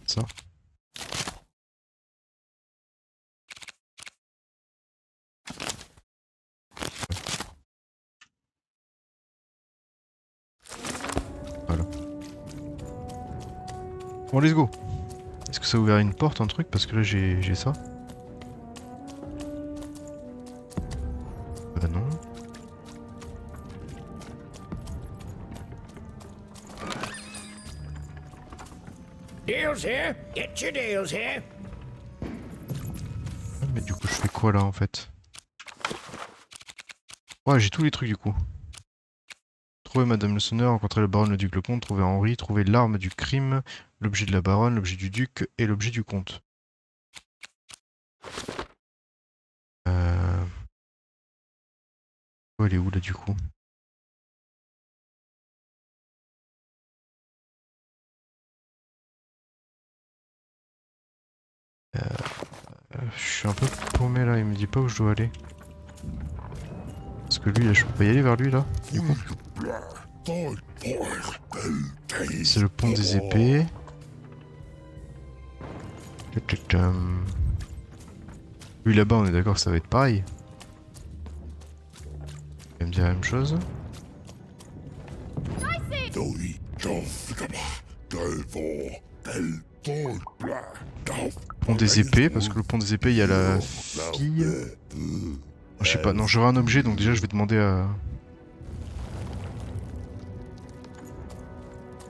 Ça. Voilà. Bon, let's go. Est-ce que ça a ouvert une porte, un truc? Parce que là j'ai ça. Bah non. Deals here. Get your deals here. Ah, mais du coup je fais quoi là en fait? Ouais, j'ai tous les trucs du coup. Trouver Madame le Sonneur, rencontrer le baron, le duc, le comte, trouver Henri, trouver l'arme du crime, l'objet de la baronne, l'objet du duc et l'objet du comte. Oh, elle est où là du coup? Je suis un peu paumé là, il me dit pas où je dois aller. Parce que lui, là, je peux pas y aller vers lui là, du coup. C'est le pont des épées. Lui là-bas, on est d'accord que ça va être pareil. Il va me dire la même chose. Pont des épées, parce que le pont des épées, il y a la fille. Oh, je sais pas, non, j'aurai un objet, donc déjà je vais demander à...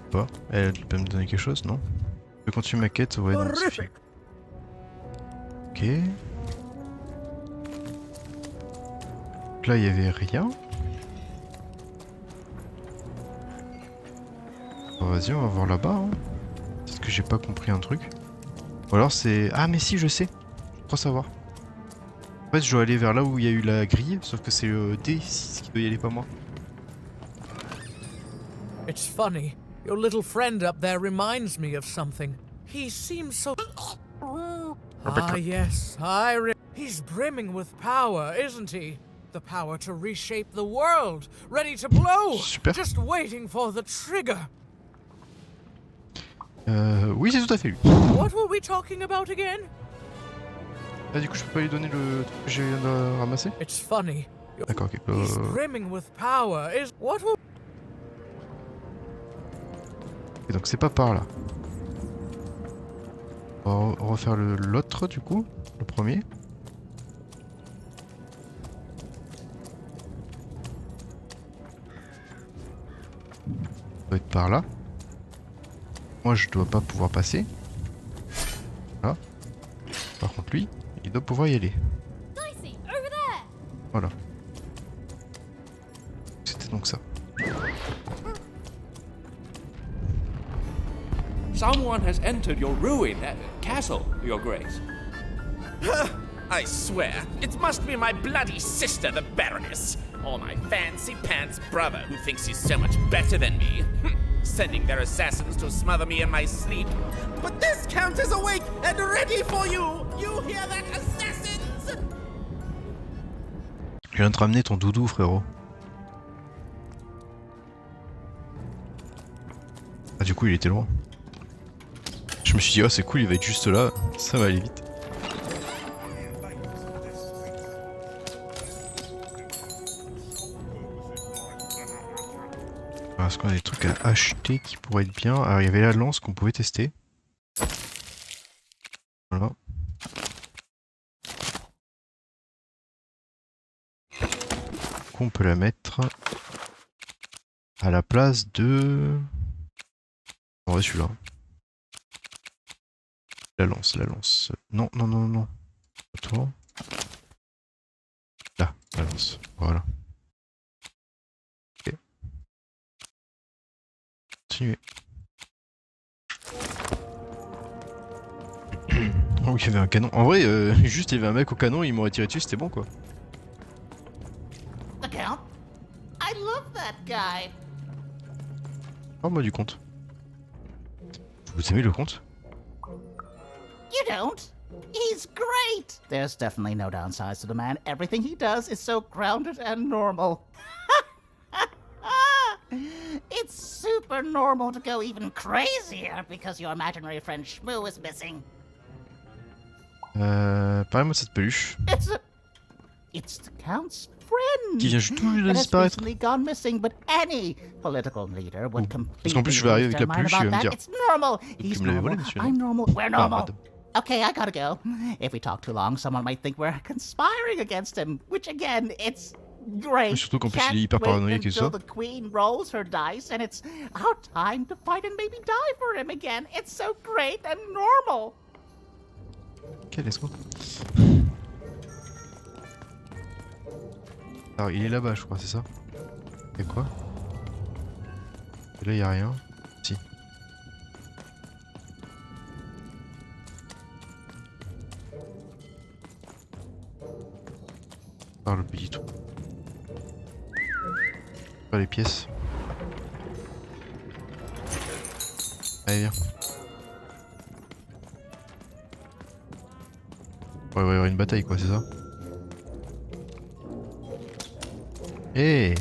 Pas. Elle peut me donner quelque chose, non? Je vais continuer ma quête, ouais, non, c'est fini. Ok. Donc là, il y avait rien. Bon, vas-y, on va voir là-bas. Hein. Peut-être que j'ai pas compris un truc. Ou alors c'est... Ah mais si, je sais. Je crois savoir. En fait, je dois aller vers là où il y a eu la grille, sauf que c'est le D6 qui doit y aller, pas moi. It's funny. Your little friend up there reminds me of something. He seems so... Ah yes, he's brimming with power, isn't he? The power to reshape the world, ready to blow. Super. Just waiting for the trigger. Oui, c'est tout à fait lui. What were we talking about again? Ah, du coup, je peux pas lui donner le truc que je viens de ramasser? It's funny. D'accord, ok. He's brimming with power, is... What will... Et donc c'est pas par là. On va refaire l'autre du coup, le premier. Ça doit être par là. Moi je dois pas pouvoir passer. Là. Par contre lui, il doit pouvoir y aller. Voilà. C'était donc ça. Someone has entered your ruined castle, Your Grace. I swear, it must be my bloody sister, the Baroness, or my fancy-pants brother who thinks he's so much better than me. Sending their assassins to smother me in my sleep. But this count is awake and ready for you! You hear that, assassins? Je viens de te ramener ton doudou, frérot. Ah, du coup, il était loin. Je me suis dit, oh, c'est cool, il va être juste là, ça va aller vite. Alors, est-ce qu'on a des trucs à acheter qui pourraient être bien? Alors, il y avait la lance qu'on pouvait tester. Voilà. On peut la mettre à la place de... On va celui-là. La lance, la lance. Non, non, non, non. Toi. Là, la lance. Voilà. continuer. Oh, il y avait un canon. En vrai, juste il y avait un mec au canon, il m'aurait tiré dessus, c'était bon quoi. The Count? I love that guy. Oh, moi du conte. Vous aimez le conte? You don't? He's great! There's definitely no downsides to the man. Everything he does is so grounded and normal. It's super normal to go even crazier because your imaginary friend Shmoo is missing. Parlez-moi de cette peluche. It's the Count's friend. Qui vient juste tout de that has disparaître. recently gone missing, but any political leader would Parce qu'en plus je vais arriver avec la peluche, il va me dire. It's normal. Tu He's me l'avais volé, normal. monsieur. I'm normal. We're normal. madame. Okay, I gotta go. If we talk too long, someone might think we're conspiring against him, which again, it's great. Surtout qu'en plus Can't il est hyper wait paranoïaque et until ça. the queen rolls her dice and it's our time to fight and maybe die for him again. It's so great and normal. Ok, let's go. Alors il est là-bas je crois, c'est ça? Et quoi? Et là y'a rien. Si. Par le petit trou. Pas les pièces. Allez viens. Ouais, il va y avoir une bataille quoi, c'est ça? Hey!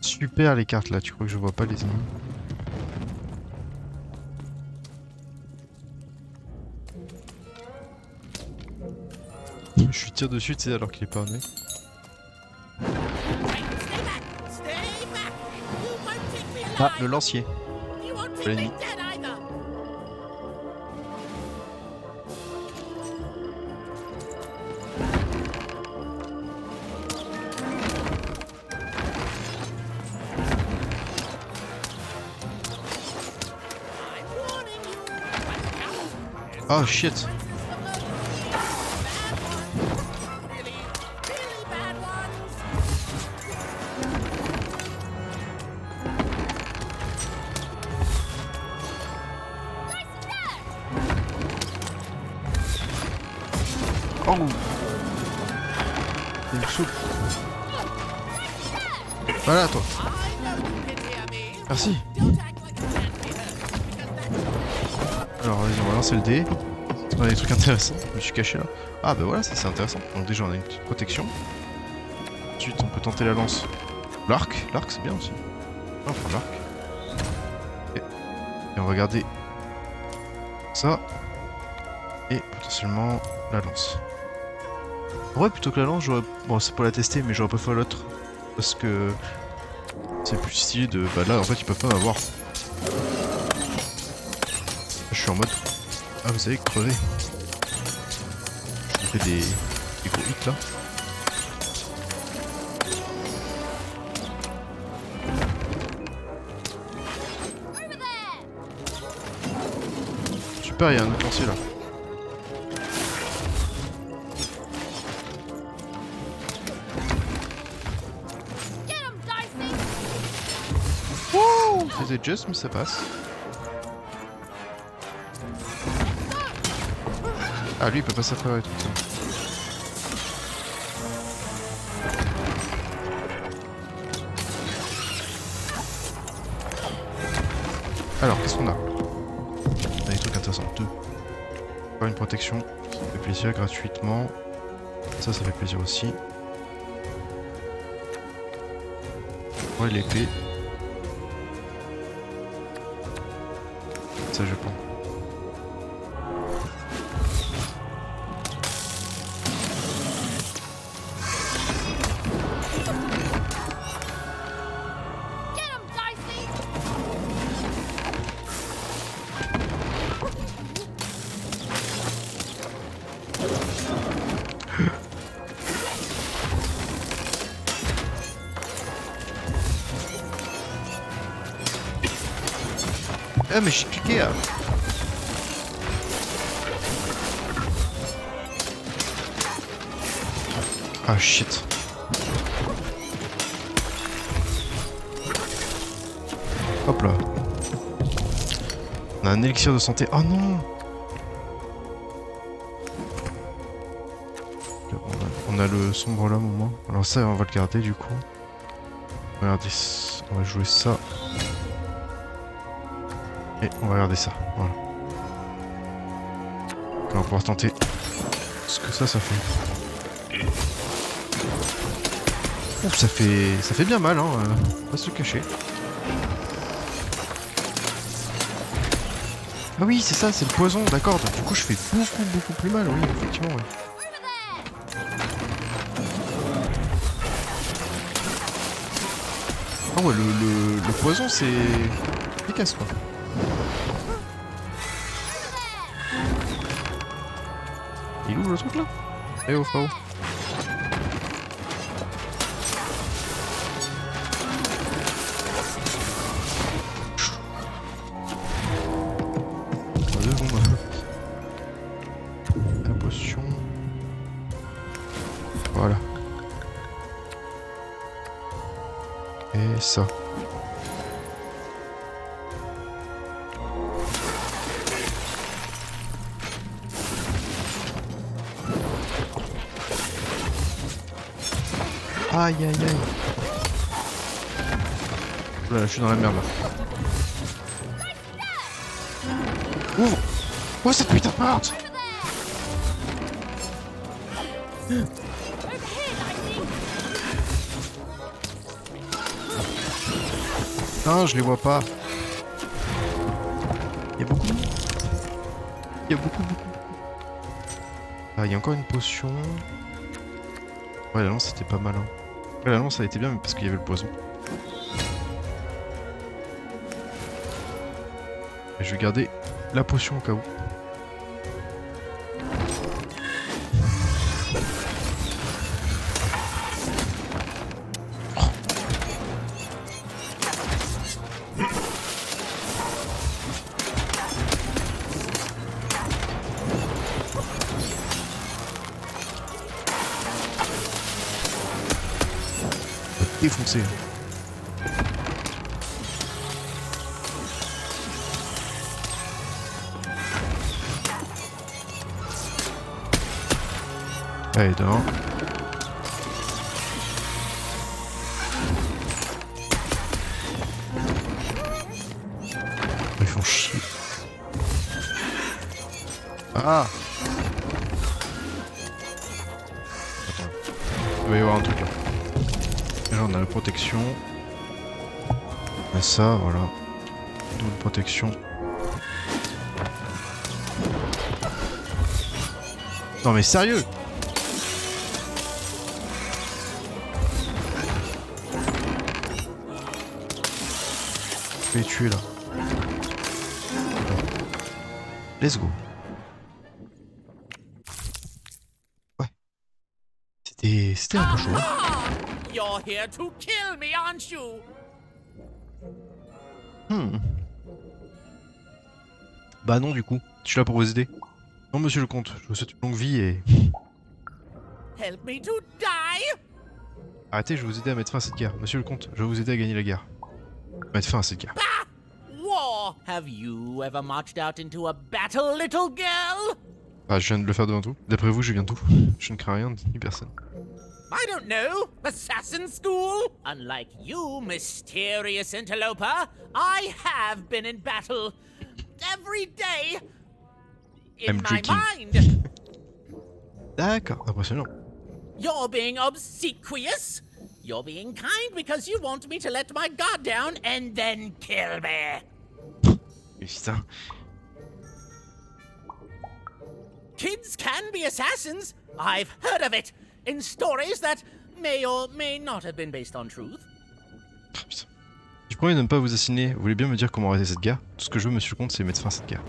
Super les cartes là, tu crois que je vois pas les ennemis? Je lui tire dessus, tu sais, alors qu'il est pas né. Ah, le lancier. L'ennemi. Oh shit. Oh. Il me soupe. Voilà toi. Merci. Alors vas-y, on va lancer le dé. On a des trucs intéressants. Je me suis caché là. Ah bah voilà, ça c'est intéressant. Donc déjà on a une petite protection. Ensuite on peut tenter la lance. L'arc c'est bien aussi. On prend l'arc. Et on va regarder ça. Et potentiellement la lance. Ouais, plutôt que la lance, j'aurais... Bon, c'est pour la tester, mais j'aurais préféré l'autre. Parce que... c'est plus stylé de... Bah là, en fait, ils peuvent pas m'avoir. Je suis en mode... Ah, vous savez, crever. Je me fais des gros hits, là. Super, il y a un autre lancier, là. C'est juste, mais ça passe. Ah, lui il peut passer à travers et tout ça. Alors, qu'est-ce qu'on a? On a des trucs intéressants. 2. Faire une protection, ça fait plaisir gratuitement. Ça fait plaisir aussi. Ouais, l'épée. Ça je prends. Ah mais j'ai cliqué là. Ah shit. Hop là. On a un élixir de santé. Oh non. On a le sombre là, au moins. Alors ça, on va le garder du coup. Regardez, on va jouer ça. Et on va regarder ça. Voilà. On va pouvoir tenter ce que ça fait. Ouf, ça fait bien mal, hein. On va se le cacher. Ah oui, c'est ça, c'est le poison, d'accord. Donc du coup, je fais beaucoup plus mal, oui, effectivement, ouais. Ah ouais, le poison, c'est efficace, quoi. Il ouvre le truc, là? Eh oh, frérot. La potion. Voilà. Et ça. Aïe aïe aïe. Voilà, je suis dans la merde là. Ouvre. Oh cette putain de porte. Non, je les vois pas. Il y a beaucoup. Il y a beaucoup. Ah, il y a encore une potion. Ouais, la lance c'était pas mal. Hein. Ouais, la lance ça a été bien, mais parce qu'il y avait le poison. Et je vais garder la potion au cas où. Défoncé. Allez, dehors. Ils font chier. Ah! Attends. Il va y avoir un truc là. Déjà on a la protection. On a ça, voilà. Double protection. Non mais sérieux! Je vais les tuer là. Let's go. Ouais. C'était un peu chaud. You're here to kill me, aren't you? Bah non du coup, je suis là pour vous aider. Non monsieur le comte, je vous souhaite une longue vie et... Help me to die? Arrêtez, je vais vous aider à mettre fin à cette guerre. Monsieur le comte, je vais vous aider à gagner la guerre. Mettre fin à cette guerre. Ah! War! Have you ever marched out into a battle, little girl? Ah, je viens de le faire devant tout. D'après vous, je viens de tout. Je ne crains rien ni personne. I don't know. Assassin school? Unlike you, mysterious interloper, I have been in battle. Every day. In my mind. D'accord, impressionnant. You're being obsequious. You're being kind because you want me to let my guard down and then kill me. Putain. Kids can be assassins. I've heard of it. In stories that may or may not have been based on truth. Je promets de ne pas vous assassiner. Vous voulez bien me dire comment arrêter cette guerre? Tout ce que je veux, monsieur le comte, c'est mettre fin à cette guerre.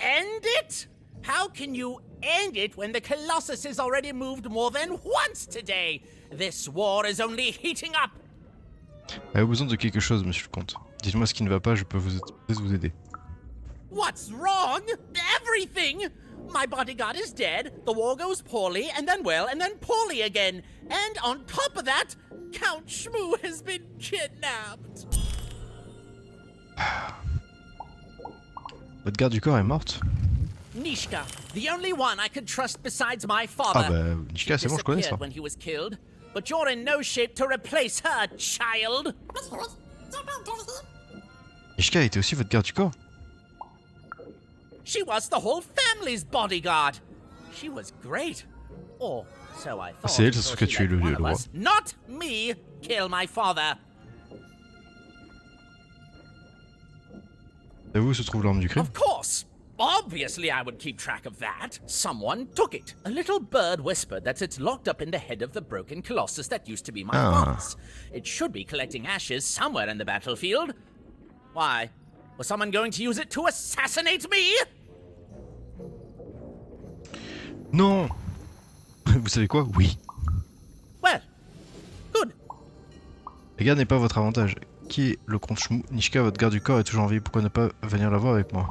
End it? How can you end it when the Colossus has already moved more than once today? This war is only heating up. Avez-vous besoin de quelque chose, monsieur le comte? Dites-moi ce qui ne va pas, je peux vous aider. What's wrong? Everything? My bodyguard is dead, the war goes poorly, and then well, and then poorly again. And on top of that, Count Shmoo has been kidnapped. Votre garde du corps est morte? Nishka, the only one I could trust besides my father. Ah bah, Nishka, c'est bon, je connais ça. When he was killed, but you're in no shape to replace her, child. Nishka était aussi votre garde du corps? She was the whole family's bodyguard. She was great. Or so I thought. C'est elle, c'est ce que tu es le roi. Not me kill my father. Et où se trouve l'arme du crime? Of course. Obviously I would keep track of that. Someone took it. A little bird whispered that it's locked up in the head of the broken colossus that used to be my father's. It should be collecting ashes somewhere in the battlefield. Why? Was someone going to use it to assassinate me? Non. Vous savez quoi? Oui. Well, good. La guerre n'est pas votre avantage. Qui est le comte Shmoo? Nishka, votre garde du corps est toujours en vie. Pourquoi ne pas venir la voir avec moi?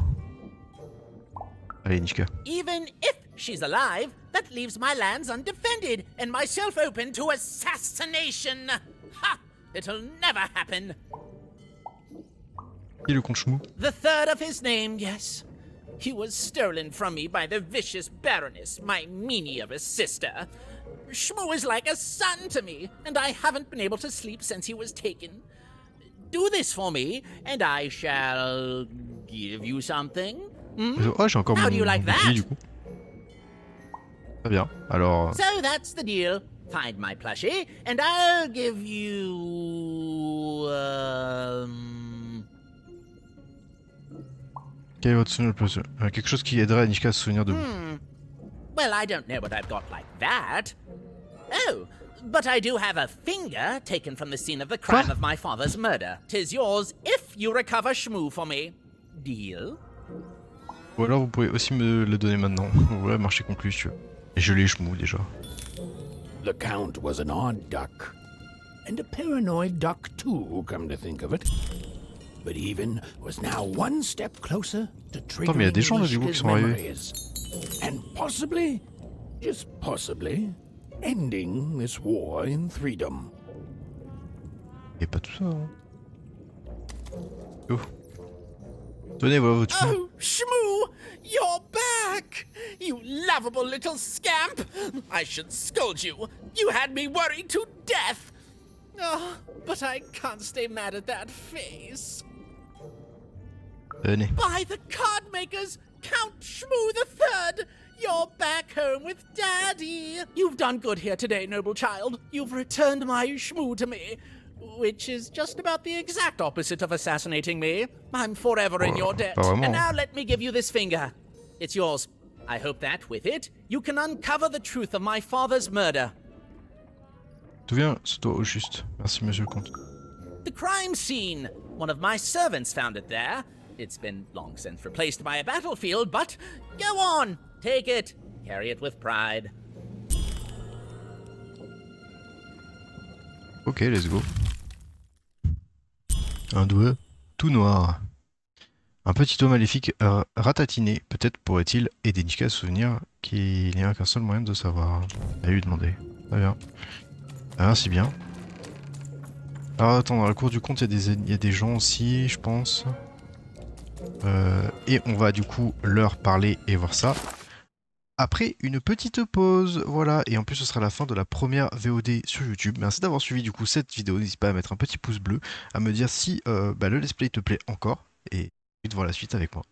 Allez, Nishka. Even if she's alive, that leaves my lands undefended and myself open to assassination. Ha! It'll never happen. Qui est le comte Shmoo? The third of his name, yes. He was stolen from me by the vicious Baroness, my meanie of a sister. Shmoo is like a son to me, and I haven't been able to sleep since he was taken. Do this for me, and I shall give you something. Oh, j'ai encore How do you like that? Du coup. Très bien. Alors. So that's the deal. Find my plushie, and I'll give you. Quel est votre souvenir le plus... quelque chose qui aiderait Nishka à se souvenir de vous. Well, I don't know what I've got like that. Oh, but I do have a finger taken from the scene of the crime of my father's murder. 'Tis yours if you recover Shmoo for me. Deal? Ou alors vous pouvez aussi me le donner maintenant. Ouais, marché conclu si tu veux. Et je l'ai Shmoo déjà. The Count was an odd duck. And a paranoid duck too, come to think of it. But even was now one step closer to triggering Nishka's memories. And possibly, just possibly, ending this war in freedom. Et pas tout ça, hein. Oh. Tenez, voilà votre Shmoo. Oh, Shmoo! You're back! You lovable little scamp! I should scold you. You had me worried to death. Oh, but I can't stay mad at that face. Tenez. By the card makers, Count Shmoo III! You're back home with Daddy! You've done good here today, noble child. You've returned my Shmoo to me, which is just about the exact opposite of assassinating me. I'm forever in your debt. And now let me give you this finger. It's yours. I hope that, with it, you can uncover the truth of my father's murder. Tout vient, c'est toi au juste. Merci, monsieur le comte. The crime scene. One of my servants found it there. It's been long since replaced by a battlefield, but go on, take it, carry it with pride. Ok, let's go. Un doigt tout noir. Un petit doigt maléfique ratatiné, peut-être pourrait-il aider Nishka à se souvenir qu'il n'y a qu'un seul moyen de savoir. À lui demander. Très bien. Ah, c'est bien. Alors attends, dans la cour du comte, il y a des gens aussi, je pense. Et on va du coup leur parler et voir ça après une petite pause, voilà, et en plus ce sera la fin de la première VOD sur YouTube. Merci d'avoir suivi du coup cette vidéo, n'hésite pas à mettre un petit pouce bleu, à me dire si le let's play te plaît encore, et de voir la suite avec moi.